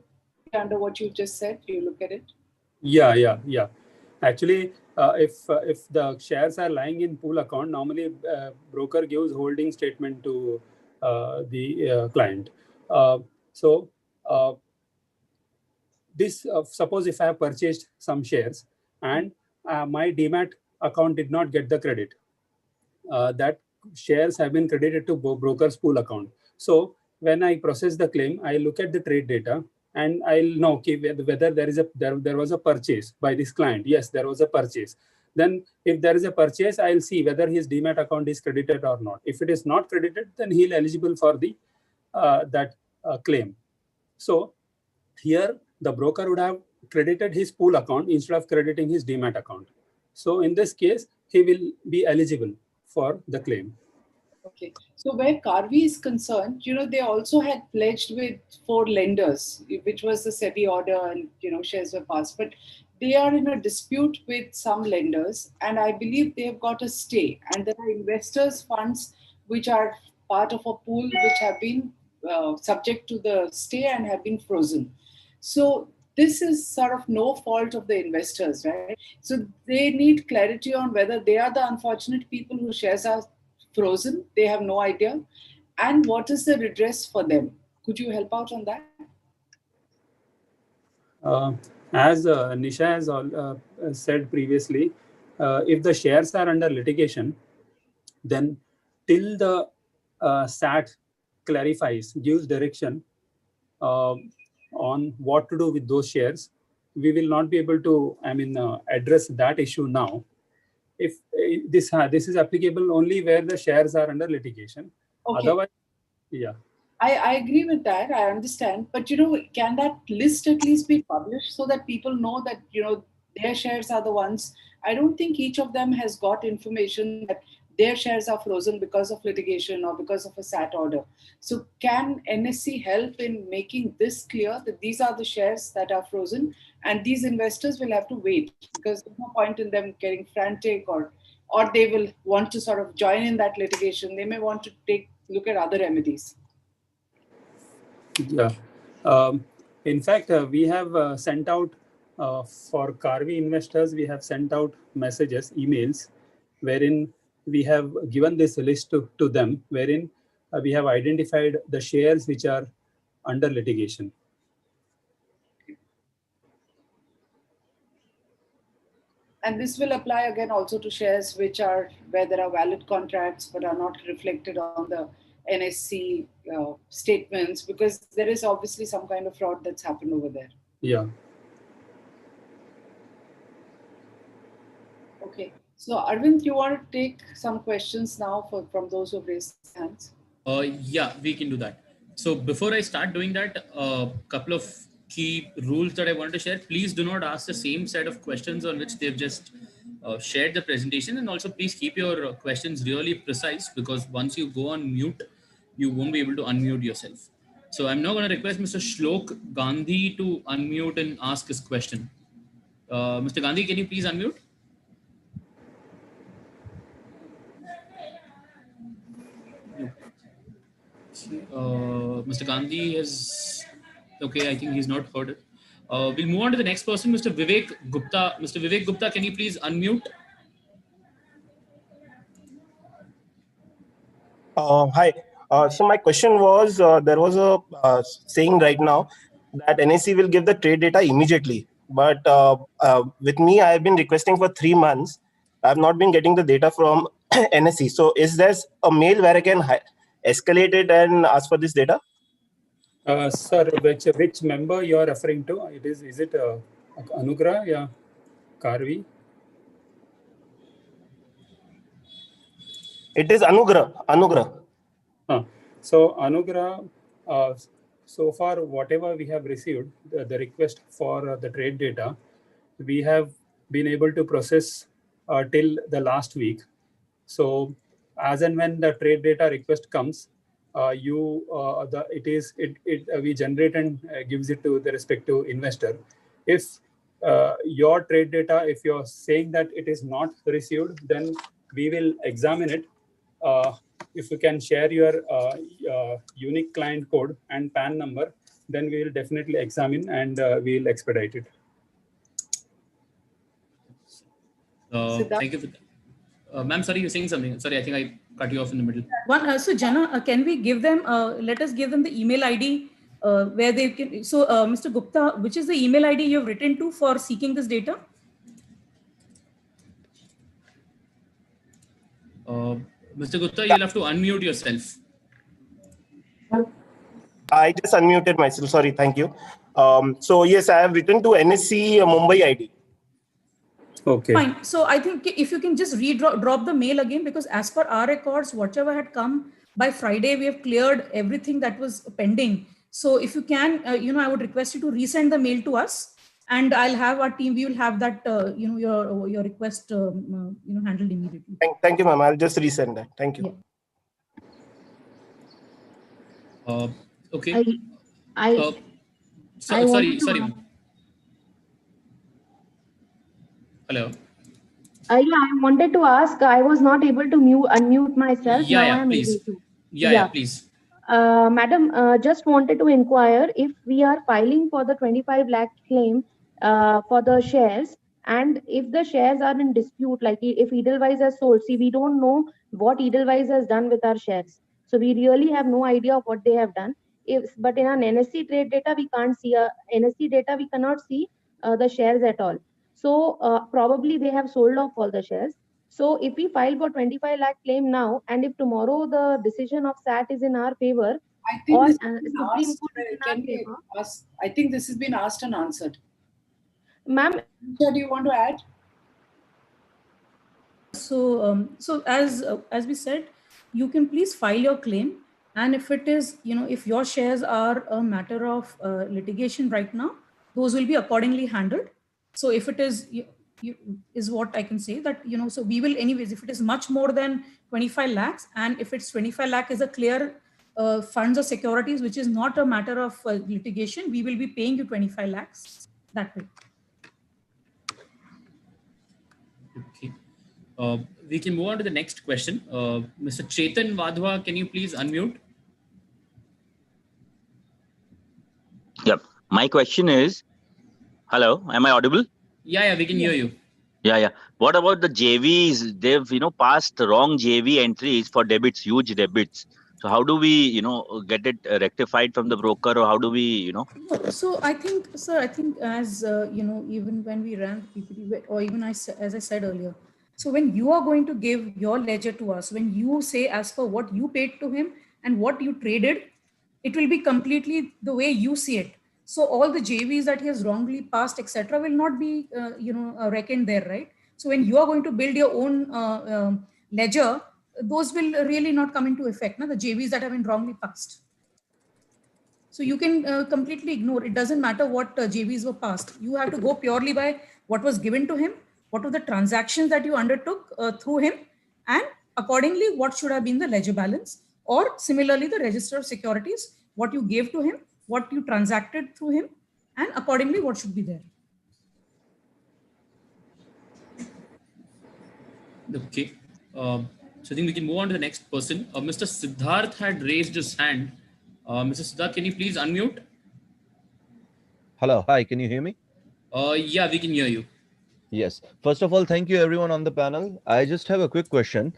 be under what you just said. You look at it. Yeah. Actually, if the shares are lying in pool account, normally broker gives holding statement to the client. This suppose if I have purchased some shares and my demat account did not get the credit, that shares have been credited to broker's pool account. So when I process the claim, I look at the trade data and I'll know whether there was a purchase by this client. Yes, there was a purchase. Then if there is a purchase, I'll see whether his demat account is credited or not. If it is not credited, then he'll eligible for the that claim. So here the broker would have credited his pool account instead of crediting his demat account. So in this case, he will be eligible for the claim. Okay. So where Karvi is concerned, they also had pledged with 4 lenders, which was the SEBI order, and, shares were passed. But they are in a dispute with some lenders, and I believe they've got a stay. And there are investors' funds which are part of a pool which have been subject to the stay and have been frozen. So this is sort of no fault of the investors, right? So they need clarity on whether they are the unfortunate people whose shares are frozen, they have no idea, and what is the redress for them. Could you help out on that? As Nisha has said previously, if the shares are under litigation, then till the SAT clarifies, gives direction on what to do with those shares, we will not be able to, address that issue now. If this is applicable only where the shares are under litigation. Okay. Otherwise, yeah. I agree with that. I understand. But, can that list at least be published so that people know that, their shares are the ones? I don't think each of them has got information that their shares are frozen because of litigation or because of a SAT order. So can NSE help in making this clear that these are the shares that are frozen, and these investors will have to wait because there's no point in them getting frantic, or they will want to sort of join in that litigation. They may want to look at other remedies. Yeah. In fact, we have sent out for Karvi investors, we have sent out messages, emails, wherein we have given this list to them, wherein we have identified the shares which are under litigation. And this will apply again also to shares where there are valid contracts but are not reflected on the NSE statements, because there is obviously some kind of fraud that's happened over there. Yeah. Okay. So Arvind, you want to take some questions now from those who have raised their hands? Yeah, we can do that. So before I start doing that, a couple of key rules that I want to share. Please do not ask the same set of questions on which they've just shared the presentation, and also please keep your questions really precise, because once you go on mute, you won't be able to unmute yourself. So I'm now going to request Mr. Shlok Gandhi to unmute and ask his question. Mr. Gandhi, can you please unmute? Mr. Gandhi has, okay, I think he's not heard it. We'll move on to the next person, Mr. Vivek Gupta. Mr. Vivek Gupta, can you please unmute? Hi. So my question was, there was a saying right now that NSE will give the trade data immediately. But with me, I have been requesting for 3 months. I have not been getting the data from NSE. So is there a mail where I can escalate it and ask for this data? Sir, which member you are referring to? Is it Anugrah? Yeah, Karvi? It is Anugrah. So Anugrah, so far whatever we have received, the request for the trade data, we have been able to process till the last week. So as and when the trade data request comes, we generate and gives it to the respective investor. If your trade data, if you're saying that it is not received, then we will examine it. If you can share your unique client code and PAN number, then we will definitely examine and we'll expedite it. Thank you for that. Ma'am, sorry, you're saying something. Sorry, I think I cut you off in the middle. So Jana, can we give them, let us give them the email ID where they can, so Mr. Gupta, which is the email ID you've written to for seeking this data? Mr. Gupta, you'll have to unmute yourself. I just unmuted myself. Sorry, thank you. So yes, I have written to NSE Mumbai ID. Okay. Fine. So I think if you can just drop the mail again, because as per our records, whatever had come by Friday, we have cleared everything that was pending. So if you can, I would request you to resend the mail to us, and I'll have our team. We will have that, your request, handled immediately. Thank you, ma'am. I'll just resend that. Thank you. Yeah. Okay. Sorry, ma'am. Hello. Yeah, I wanted to ask. I was not able to unmute myself. Yeah, now yeah, I am please. able to. Yeah, please. Madam, just wanted to inquire if we are filing for the 25 lakh claim for the shares, and if the shares are in dispute, like if Edelweiss has sold. See, we don't know what Edelweiss has done with our shares, so we really have no idea of what they have done. But in our NSE trade data, we can't see NSE data. We cannot see the shares at all. So probably they have sold off all the shares. So if we file for 25 lakh claim now, and if tomorrow the decision of SAT is in our favor, I think or this Supreme Court is in our favor, I think this has been asked and answered. Ma'am, do you want to add? So, as we said, you can please file your claim, and if it is, if your shares are a matter of litigation right now, those will be accordingly handled. So, if it is, is what I can say that so we will anyways. If it is much more than 25 lakhs, and if it's 25 lakh is a clear funds or securities, which is not a matter of litigation, we will be paying you 25 lakhs that way. Okay. We can move on to the next question. Mr. Chetan Wadhwa, can you please unmute? Yep. My question is, hello, am I audible? Yeah, we can hear you. Yeah. What about the JVs? They've, passed wrong JV entries for debits, huge debits. So how do we, get it rectified from the broker, or how do we, So I think, sir, I think as even when we ran the PPT, or even as I said earlier, so when you are going to give your ledger to us, when you say as per what you paid to him and what you traded, it will be completely the way you see it. So all the JVs that he has wrongly passed, etc., will not be reckoned there, right? So when you are going to build your own ledger, those will really not come into effect. The JVs that have been wrongly passed. So you can completely ignore. It doesn't matter what JVs were passed. You have to go purely by what was given to him, what were the transactions that you undertook through him, and accordingly, what should have been the ledger balance, or similarly, the register of securities, what you gave to him, what you transacted through him, and accordingly, what should be there. Okay. So I think we can move on to the next person. Mr. Siddharth had raised his hand. Mr. Siddharth, can you please unmute? Hello. Hi. Can you hear me? Yeah, we can hear you. Yes. First of all, thank you everyone on the panel. I just have a quick question.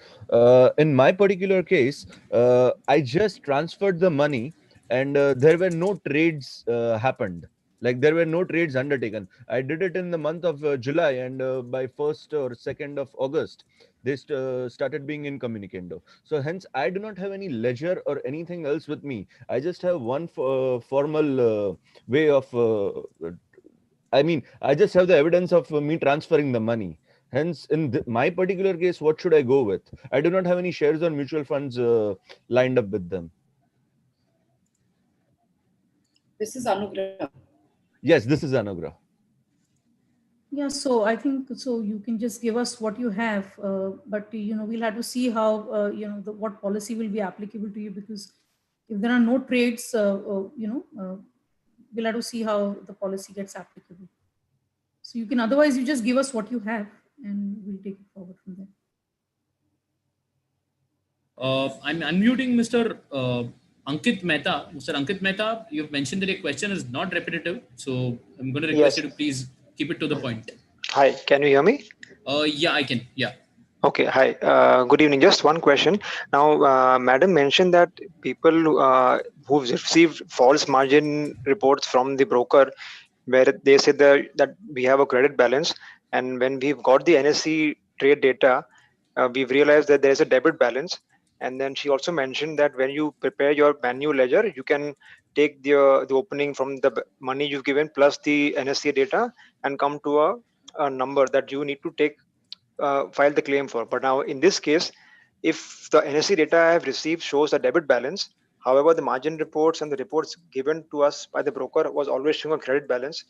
In my particular case, I just transferred the money and there were no trades happened. Like there were no trades undertaken. I did it in the month of July, and by 1st or 2nd of August, they started being incommunicado. So hence, I do not have any ledger or anything else with me. I just have one formal way of I mean, I just have the evidence of me transferring the money. Hence, in my particular case, what should I go with? I do not have any shares or mutual funds lined up with them. This is Anugrah. Yes, this is Anugrah. Yeah, so I think so. You can just give us what you have, but we'll have to see how what policy will be applicable to you, because if there are no trades, we'll have to see how the policy gets applicable. So you can, otherwise you just give us what you have and we'll take it forward from there. I'm unmuting Mr. Ankit Mehta. Mr. Ankit Mehta, you've mentioned that your question is not repetitive, so I'm going to request you to please keep it to the point. Hi, can you hear me? Yeah, I can. Yeah. Okay, hi. Good evening. Just one question. Now, Madam mentioned that people who've received false margin reports from the broker, where they say that we have a credit balance, and when we've got the NSE trade data, we've realized that there is a debit balance. And then she also mentioned that when you prepare your manual ledger, you can take the opening from the money you've given plus the NSE data and come to a number that you need to take file the claim for. But now in this case, if the NSE data I have received shows a debit balance, however, the margin reports and the reports given to us by the broker was always showing a credit balance.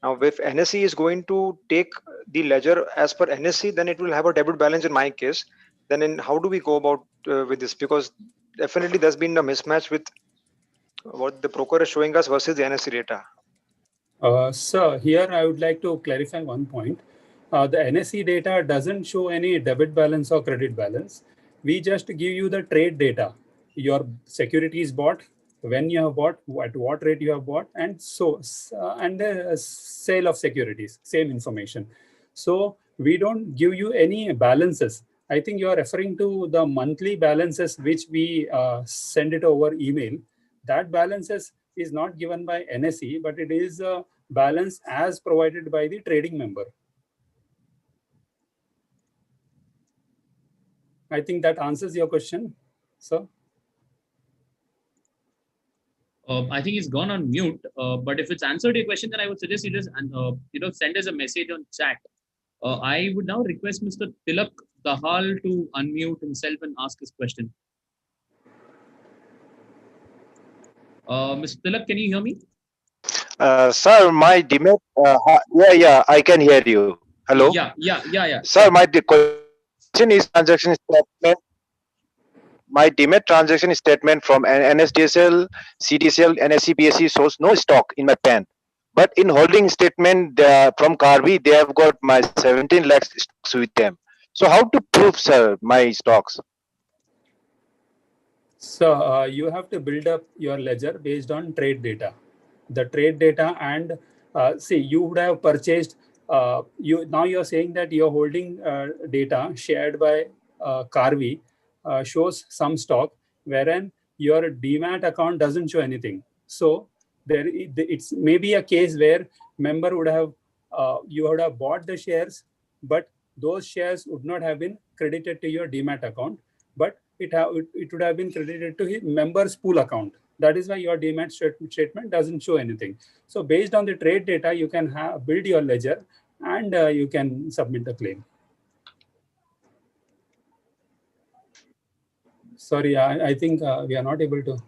Now, if NSE is going to take the ledger as per NSE, then it will have a debit balance in my case. Then how do we go about with this? Because definitely there's been a mismatch with what the broker is showing us versus the NSE data. So here I would like to clarify one point. The NSE data doesn't show any debit balance or credit balance. We just give you the trade data. Your securities bought, when you have bought, at what rate you have bought, and and the sale of securities, same information. So we don't give you any balances. I think you are referring to the monthly balances which we send it over email. That balances is not given by NSE, but it is a balance as provided by the trading member. I think that answers your question, sir. I think he's gone on mute, but if it's answered your question, then I would suggest you just send us a message on chat. I would now request Mr. Tilak Dahal to unmute himself and ask his question. Mr. Tilak, can you hear me? Sir, my demat, yeah, I can hear you. Hello? Yeah. Sir, my question is transaction statement. My demat transaction statement from NSDSL, CDSL, NSE, BSE shows no stock in my PAN. But in holding statement from Carby, they have got my 17 lakhs stocks with them. So how to prove, sir, my stocks? So you have to build up your ledger based on trade data. The trade data, and see, you would have purchased. Now you're saying that you're holding data shared by Carby shows some stock, wherein your Demat account doesn't show anything. So it's maybe a case where member would have you would have bought the shares, but those shares would not have been credited to your Demat account, but it would have been credited to his member's pool account. That is why your Demat statement doesn't show anything. So based on the trade data, you can build your ledger and you can submit the claim. Sorry, I think we are not able to.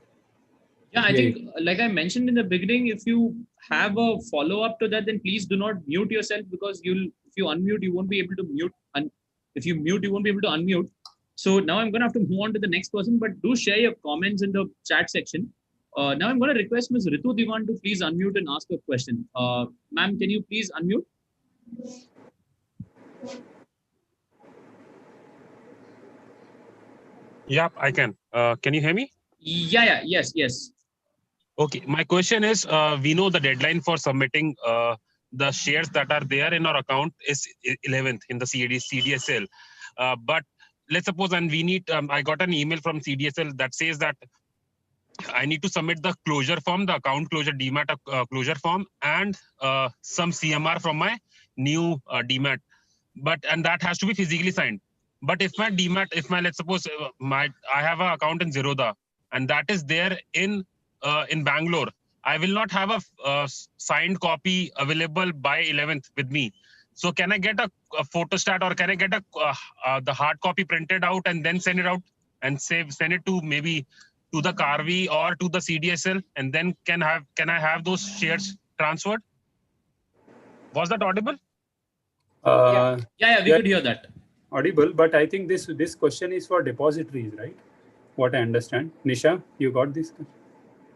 Yeah, I think, like I mentioned in the beginning, if you have a follow-up to that, then please do not mute yourself, because if you unmute, you won't be able to mute. And if you mute, you won't be able to unmute. So now I'm going to have to move on to the next person, but do share your comments in the chat section. Now I'm going to request Ms. Ritu Diwan to please unmute and ask a question. Ma'am, can you please unmute? Yeah, I can. Can you hear me? Yeah, yes. Okay, my question is, we know the deadline for submitting the shares that are there in our account is 11th in the CDSL. But let's suppose, and we need, I got an email from CDSL that says that I need to submit the closure form, the account closure, Demat closure form, and some CMR from my new Demat. And that has to be physically signed. But if my Demat, let's suppose I have an account in Zerodha, and that is there in Bangalore, I will not have a signed copy available by 11th with me. So can I get a photostat, or can I get the hard copy printed out and then send it out and send it to maybe to the Carvi or to the CDSL, and then can I have those shares transferred? Was that audible? Yeah, we could hear that. Audible, but I think this question is for depositories, right? What I understand. Nisha, you got this?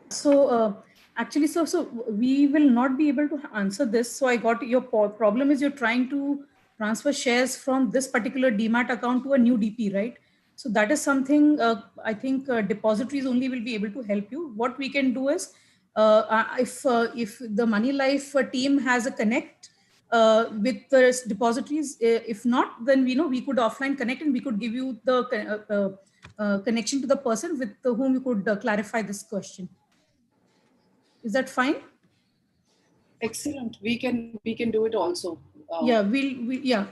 So actually, so we will not be able to answer this. So I got your problem is you're trying to transfer shares from this particular Demat account to a new DP, right? So that is something I think depositories only will be able to help you. What we can do is if the Moneylife team has a connect with the depositories, if not, then we could offline connect and we could give you the connection to the person with whom you could clarify this question. Is that fine? Excellent. We can do it also. Yeah,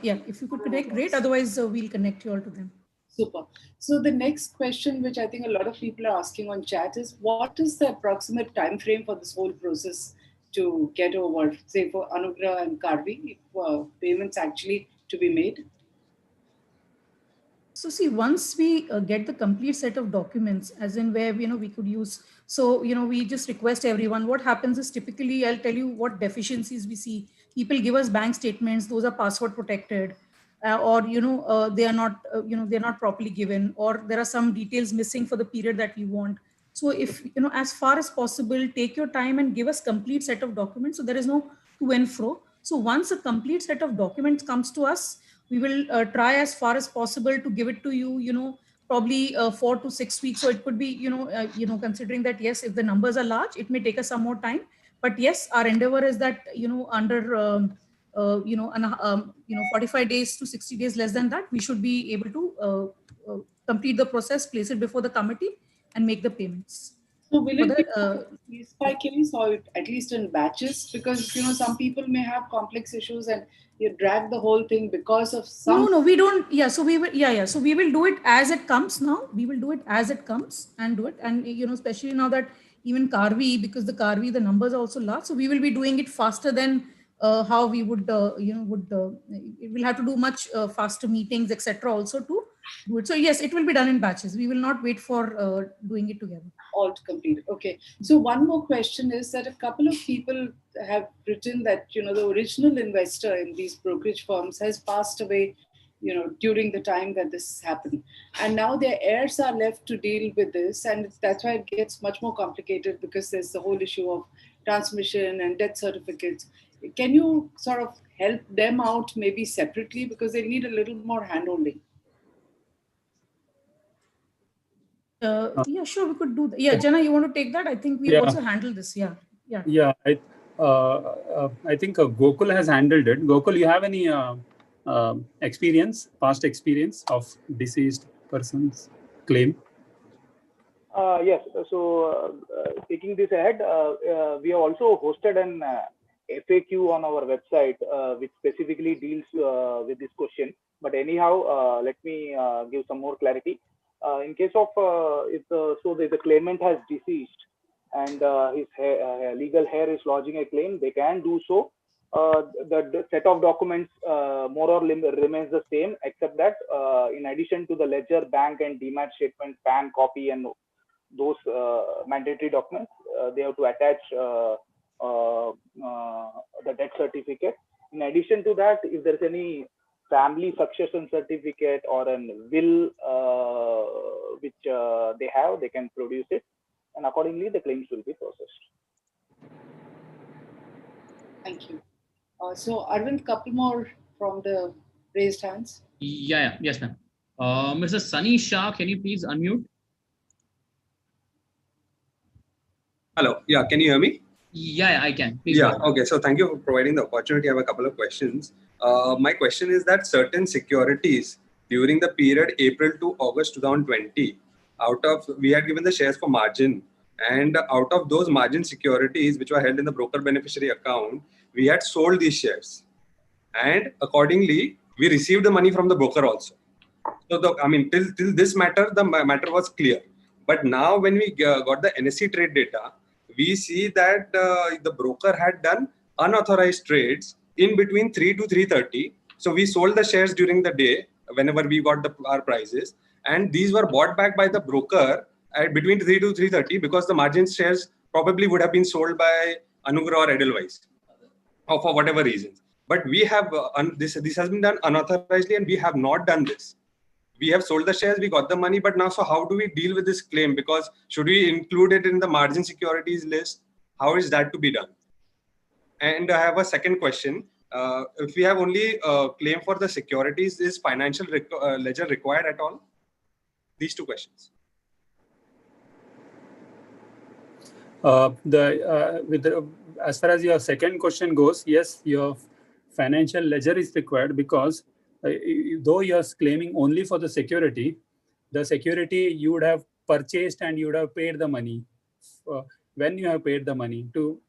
yeah. If you could connect, great. Otherwise, we'll connect you all to them. Super. So the next question, which I think a lot of people are asking on chat, is what is the approximate time frame for this whole process to get over, say for Anugrah and Karvi, if payments actually to be made? So see, once we get the complete set of documents, as in where we could use, so we just request everyone. What happens is typically, I'll tell you what deficiencies we see. People give us bank statements; those are password protected, or they are not they're not properly given, or there are some details missing for the period that we want. So if as far as possible, take your time and give us complete set of documents. So there is no to and fro. So once a complete set of documents comes to us, we will try as far as possible to give it to you, probably 4 to 6 weeks. So it could be, considering that, yes, if the numbers are large, it may take us some more time. But yes, our endeavor is that, under, 45 days to 60 days, less than that, we should be able to complete the process, place it before the committee and make the payments. So will it be case by case or at least in batches? Because, some people may have complex issues and you drag the whole thing because of some... No, we don't. Yeah, so we will, so we will do it as it comes now. We will do it as it comes and do it. And, especially now that even Carvi, because the Carvi, the numbers are also large. So we will be doing it faster than how we would, it will have to do much faster meetings, etc. also to do it. So yes, it will be done in batches. We will not wait for doing it together. All to complete. Okay. So one more question is that a couple of people have written that, the original investor in these brokerage firms has passed away, during the time that this happened. And now their heirs are left to deal with this. And that's why it gets much more complicated, because there's the whole issue of transmission and death certificates. Can you sort of help them out maybe separately, because they need a little more handholding? Yeah, sure, we could do that. Yeah, Jana, you want to take that? I think we also handle this. Yeah. I think Gokul has handled it. Gokul, you have any past experience of deceased person's claim? Yes. So taking this ahead, we have also hosted an FAQ on our website, which specifically deals with this question. But anyhow, let me give some more clarity. In case of if the claimant has deceased and his legal heir is lodging a claim, they can do so. The set of documents more or less remains the same, except that in addition to the ledger, bank, and demat statement, PAN copy, and those mandatory documents, they have to attach the death certificate. In addition to that, if there's any family succession certificate or a will which they have, they can produce it, and accordingly the claims will be processed. Thank you. So Arvind, couple more from the raised hands. Yes, ma'am. Mr. Sunny Shah, can you please unmute? Hello. Yeah, can you hear me? Yeah, I can. Please yeah. Okay. So thank you for providing the opportunity. I have a couple of questions. My question is that certain securities during the period April to August 2020, we had given the shares for margin, and out of those margin securities which were held in the broker beneficiary account, we had sold these shares, and accordingly we received the money from the broker also. So till this matter, the matter was clear. But now when we got the NSE trade data, we see that the broker had done unauthorized trades in between 3 to 3:30. So we sold the shares during the day whenever we got our prices, and these were bought back by the broker at between 3 to 3:30 because the margin shares probably would have been sold by Anugrah or Edelweiss, or for whatever reasons. But we have this has been done unauthorizedly, and we have not done this. We have sold the shares, we got the money, but now, so how do we deal with this claim? Because should we include it in the margin securities list? How is that to be done? And I have a second question. If we have only claim for the securities, is financial ledger required at all? These two questions. As far as your second question goes, yes, your financial ledger is required because though you are claiming only for the security you would have purchased and you would have paid the money. When you have paid the money, to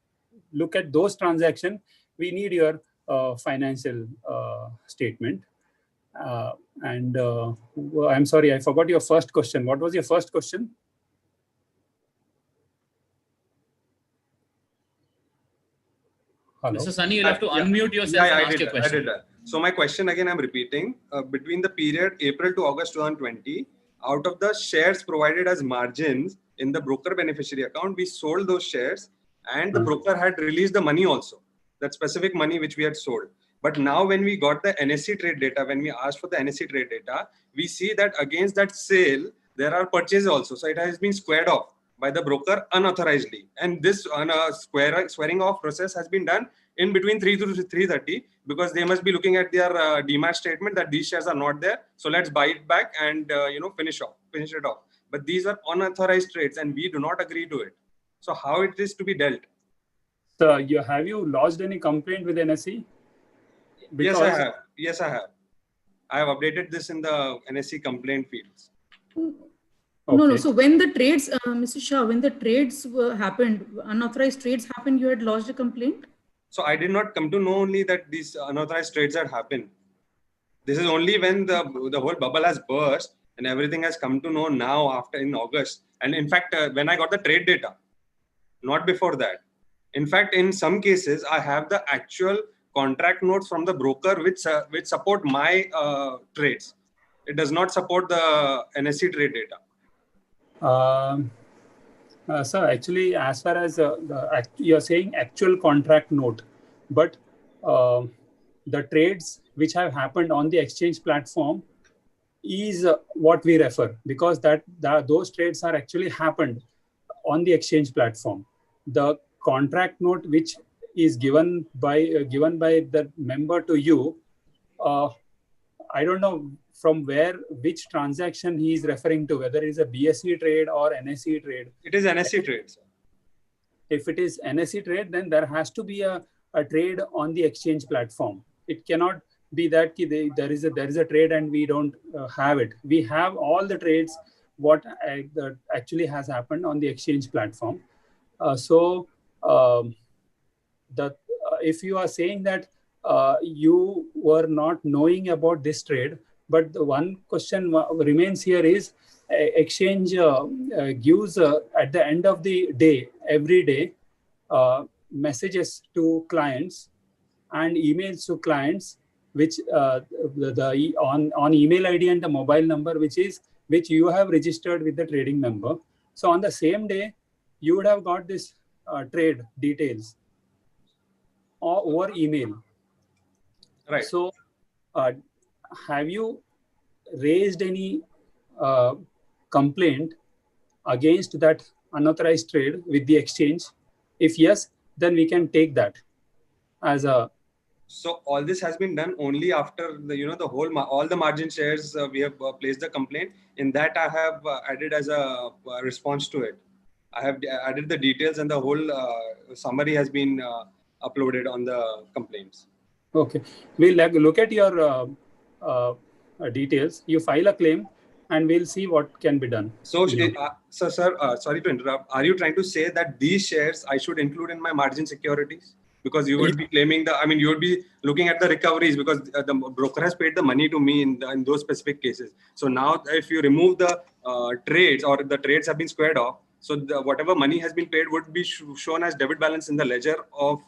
look at those transactions, we need your financial statement. I'm sorry, I forgot your first question. What was your first question? Hello? Mr. Sunny, you'll have to unmute yourself and ask your question. I did that. So my question again, I'm repeating. Between the period April to August 2020, out of the shares provided as margins in the broker beneficiary account, we sold those shares, and the broker had released the money also, that specific money which we had sold. But now when we got the NSE trade data, when we asked for the NSE trade data, we see that against that sale, there are purchases also. So it has been squared off by the broker unauthorizedly. And this squaring off process has been done in between 3 to 3:30 because they must be looking at their demat statement that these shares are not there. So let's buy it back and finish it off. But these are unauthorized trades and we do not agree to it. So how it is to be dealt? So have you lodged any complaint with NSE? Yes, I have. Yes, I have. I have updated this in the NSE complaint fields. Okay. No. So when the trades, Mr. Shah, when the trades happened, unauthorized trades happened, you had lodged a complaint? So I did not come to know only that these unauthorized trades had happened. This is only when the whole bubble has burst and everything has come to know now in August. And in fact, when I got the trade data, not before that. In fact, in some cases, I have the actual contract notes from the broker which support my trades. It does not support the NSE trade data. So actually, as far as you're saying actual contract note, but the trades which have happened on the exchange platform is what we refer, because those trades are actually happened on the exchange platform. The contract note which is given by the member to you, I don't know from which transaction he is referring to, whether it is a BSE trade or NSE trade. It is NSE trade, sir. If it is NSE trade, then there has to be a trade on the exchange platform. It cannot be that there is a trade and we don't have it. We have all the trades what that actually has happened on the exchange platform. If you are saying that you were not knowing about this trade, but the one question remains here is exchange gives at the end of the day, every day, messages to clients and emails to clients, which on email ID and the mobile number, which you have registered with the trading member. So on the same day, you would have got this trade details over email. Right. So have you raised any complaint against that unauthorized trade with the exchange? If yes, then we can take that as a. So all this has been done only after the all the margin shares we have placed the complaint. In that I have added as a response to it. I have added the details and the whole summary has been uploaded on the complaints. Okay, we'll look at your details. You file a claim and we'll see what can be done. So, sir, sorry to interrupt. Are you trying to say that these shares I should include in my margin securities? Because you would be claiming you would be looking at the recoveries because the broker has paid the money to me in those specific cases. So now if you remove the trades or the trades have been squared off, so whatever money has been paid would be shown as debit balance in the ledger of,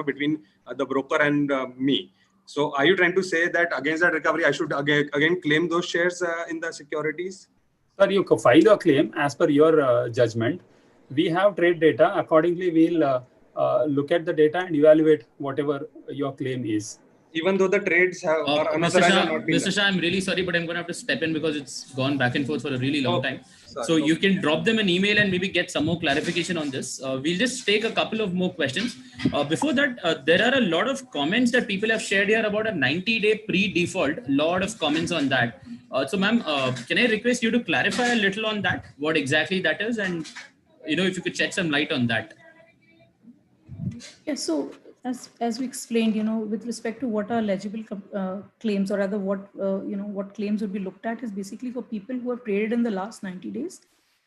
between the broker and me. So are you trying to say that against that recovery, I should again claim those shares in the securities? Sir, you file your claim as per your judgment. We have trade data. Accordingly, we'll look at the data and evaluate whatever your claim is. Even though the trades are unauthorized. Mr. Shah, I'm really sorry, but I'm going to have to step in because it's gone back and forth for a really long time. So you can drop them an email and maybe get some more clarification on this. We'll just take a couple of more questions. Before that, there are a lot of comments that people have shared here about a 90-day pre-default. A lot of comments on that. So ma'am, can I request you to clarify a little on that, what exactly that is, and if you could shed some light on that. Yeah, so as we explained, with respect to what are legible claims, or rather what claims would be looked at, is basically for people who have traded in the last 90 days,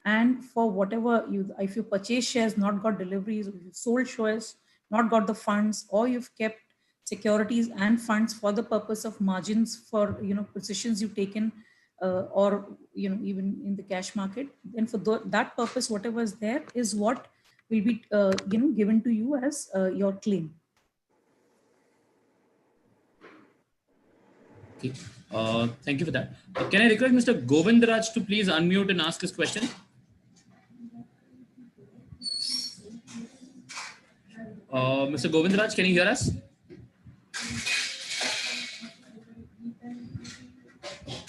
and for whatever if you purchase shares, not got deliveries, or you sold shares, not got the funds, or you've kept securities and funds for the purpose of margins for positions you've taken, or even in the cash market, then for that purpose, whatever is there is what will be given to you as your claim. Okay. Thank you for that. Can I request Mr. Govindraj to please unmute and ask his question? Mr. Govindraj, can you hear us?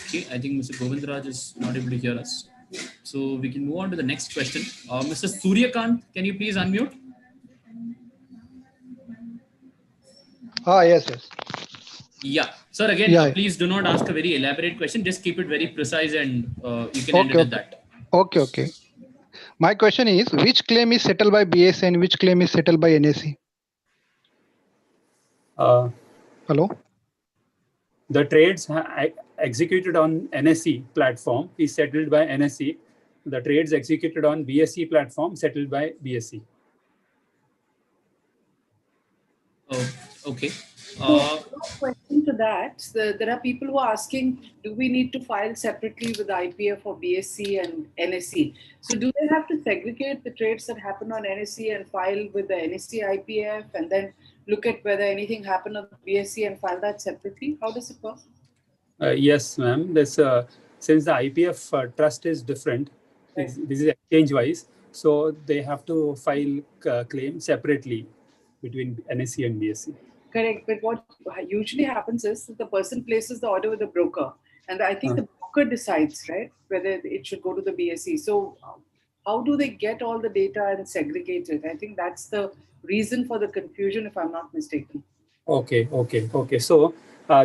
Okay, I think Mr. Govindraj is not able to hear us. So we can move on to the next question. Mr. Suryakant, can you please unmute? Yes. Yeah. Sir, again, please do not ask a very elaborate question. Just keep it very precise and you can end it at that. Okay. My question is, which claim is settled by BSE and which claim is settled by NSE? Hello? The trades executed on NSE platform is settled by NSE. The trades executed on BSE platform settled by BSE. Oh, okay. Question to that. There are people who are asking, do we need to file separately with IPF or BSE and NSE? So do they have to segregate the trades that happen on NSE and file with the NSE IPF, and then look at whether anything happened on BSE and file that separately? How does it work? Yes, ma'am. Since the IPF trust is different, this is exchange-wise, so they have to file claim separately between NSE and BSE. Correct, but what usually happens is that the person places the order with the broker, and I think the broker decides, right, whether it should go to the BSE. So how do they get all the data and segregate it? I think that's the reason for the confusion, if I'm not mistaken. Okay. So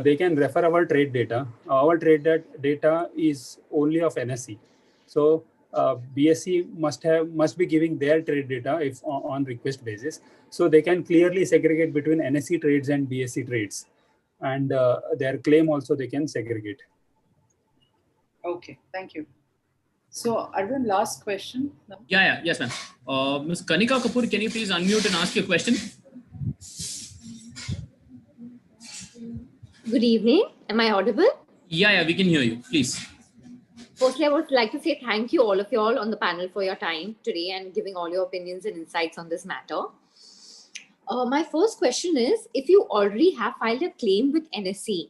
they can refer our trade data. Our trade data is only of NSE. So BSE must be giving their trade data if on request basis. So they can clearly segregate between NSE trades and BSE trades, and their claim also they can segregate. Okay, thank you. So, Arvind, last question. No? Yes, ma'am. Ms. Kanika Kapoor, can you please unmute and ask your question? Good evening. Am I audible? Yeah, we can hear you. Please. Firstly, I would like to say thank you all of you all on the panel for your time today and giving all your opinions and insights on this matter. My first question is, if you already have filed a claim with NSE,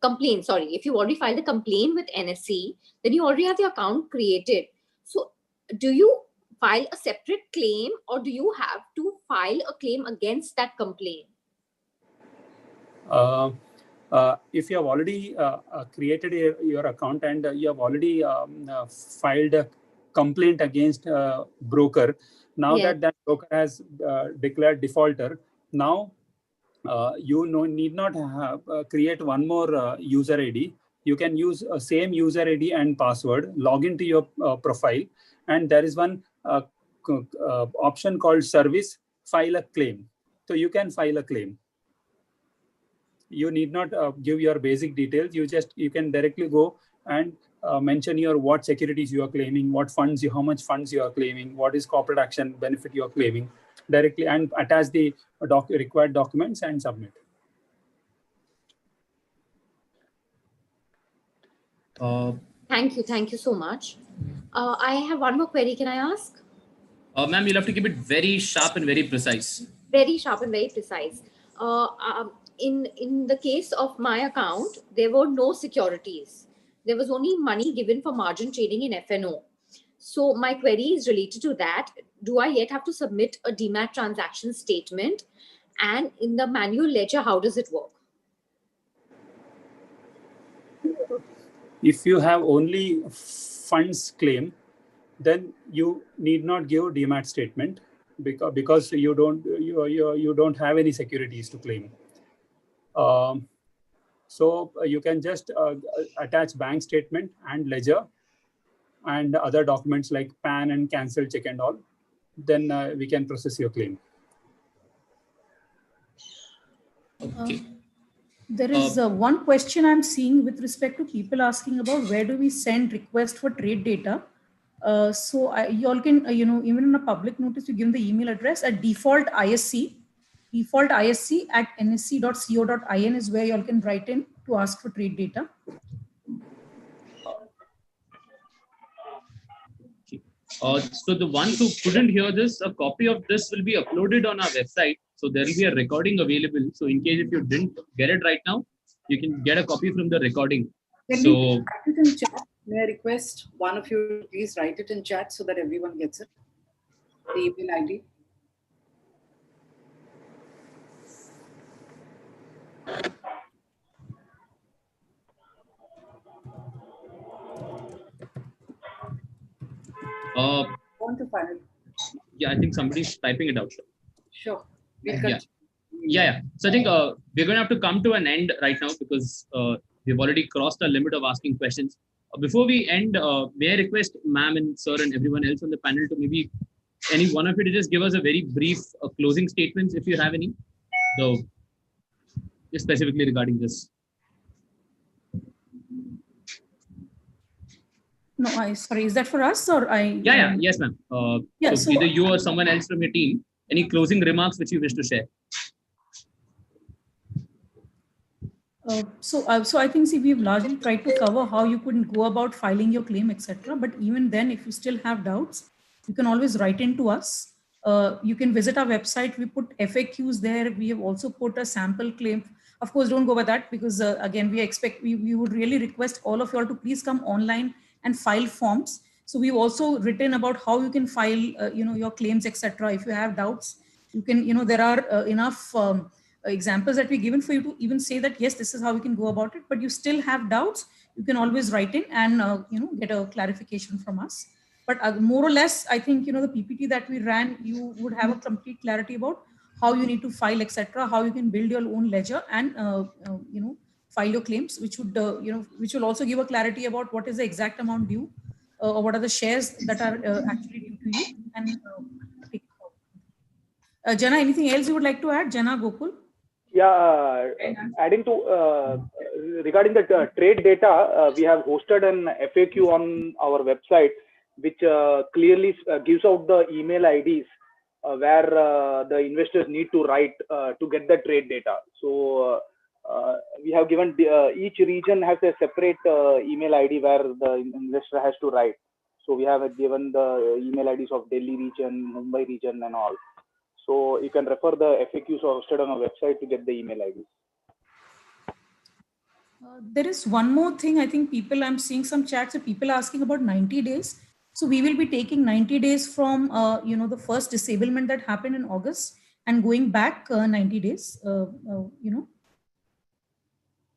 if you already filed a complaint with NSE, then you already have the account created. So do you file a separate claim or do you have to file a claim against that complaint? If you have already created your account and you have already filed a complaint against broker, now that broker has declared defaulter, now you need not have, create one more user ID. You can use same user ID and password, log into your profile, and there is one option called service, file a claim. So you can file a claim. You need not give your basic details. You can directly go and mention what securities you are claiming, what funds how much funds you are claiming, what is corporate action benefit you are claiming directly, and attach the required documents and submit. Thank you so much. I have one more query. Can I ask? Ma'am, you'll have to keep it very sharp and very precise. Very sharp and very precise. In the case of my account, there were no securities. There was only money given for margin trading in FNO. So my query is related to that. Do I yet have to submit a demat transaction statement? And in the manual ledger, how does it work? If you have only funds claim, then you need not give demat statement because you don't have any securities to claim. So you can just attach bank statement and ledger and other documents like PAN and cancel check and all. Then we can process your claim. Okay. There is one question I'm seeing with respect to people asking about where do we send request for trade data. So you all can, even in a public notice, you give the email address at default ISC at nsc.co.in is where you all can write in to ask for trade data. So the ones who couldn't hear this, a copy of this will be uploaded on our website. So there will be a recording available. So in case if you didn't get it right now, you can get a copy from the recording. May I request one of you to please write it in chat so that everyone gets it? The email ID. Want to find it? Yeah, I think somebody's typing it out. Sure. Yeah. So I think we're going to have to come to an end right now because we've already crossed our limit of asking questions. Before we end, may I request ma'am and sir and everyone else on the panel to maybe any one of you to just give us a very brief closing statements if you have any, though specifically regarding this. No, sorry, is that for us or I? Yes, ma'am. So either you or someone else from your team, any closing remarks which you wish to share? So I think, we've largely tried to cover how you could go about filing your claim, etc. But even then, if you still have doubts, you can always write in to us. You can visit our website. We put FAQs there. We have also put a sample claim. Of course, don't go by that because again, we would really request all of you all to please come online and file forms. So we've also written about how you can file, your claims, etc. If you have doubts, you can, there are enough examples that we've given for you to even say that, yes, this is how we can go about it, but you still have doubts, you can always write in and, get a clarification from us. But more or less, I think, the PPT that we ran, you would have a complete clarity about how you need to file, etc., how you can build your own ledger and, file your claims, which would, which will also give a clarity about what is the exact amount due or what are the shares that are actually due to you. And Jana, anything else you would like to add? Jana, Gokul? Yeah, adding to regarding the trade data, we have hosted an FAQ on our website which clearly gives out the email IDs where the investors need to write to get the trade data. So we have given each region has a separate email ID where the investor has to write. So we have given the email IDs of Delhi region, Mumbai region, and all. So you can refer the FAQs hosted on our website to get the email IDs. There is one more thing. I think I'm seeing some chats of people asking about 90 days. So we will be taking 90 days from, the first disablement that happened in August and going back 90 days,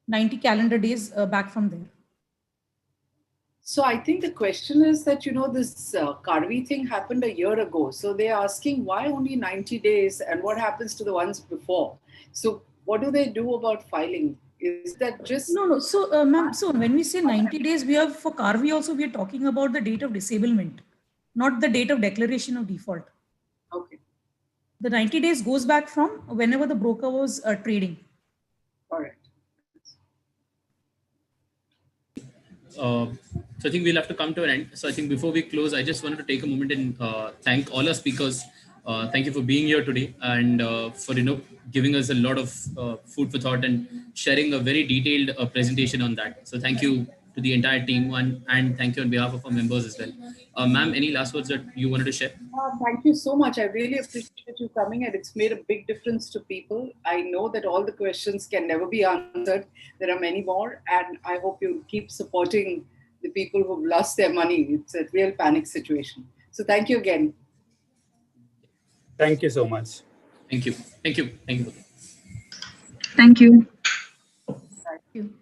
90 calendar days back from there. So I think the question is that, this Karvi thing happened a year ago. So they're asking why only 90 days and what happens to the ones before? So what do they do about filing? Is that just... No. So, ma'am, so when we say 90 days, for Karvi also, we are talking about the date of disablement, not the date of declaration of default. Okay. The 90 days goes back from whenever the broker was trading. All right. So I think we'll have to come to an end. So I think before we close, I just wanted to take a moment and thank all our speakers. Thank you for being here today and for giving us a lot of food for thought and sharing a very detailed presentation on that. So thank you to the entire team and thank you on behalf of our members as well. Ma'am, any last words that you wanted to share? Thank you so much. I really appreciate you coming, and it's made a big difference to people. I know that all the questions can never be answered. There are many more, and I hope you keep supporting the people who've lost their money. It's a real panic situation. So thank you again. Thank you so much. Thank you. Thank you. Thank you. Thank you. Thank you.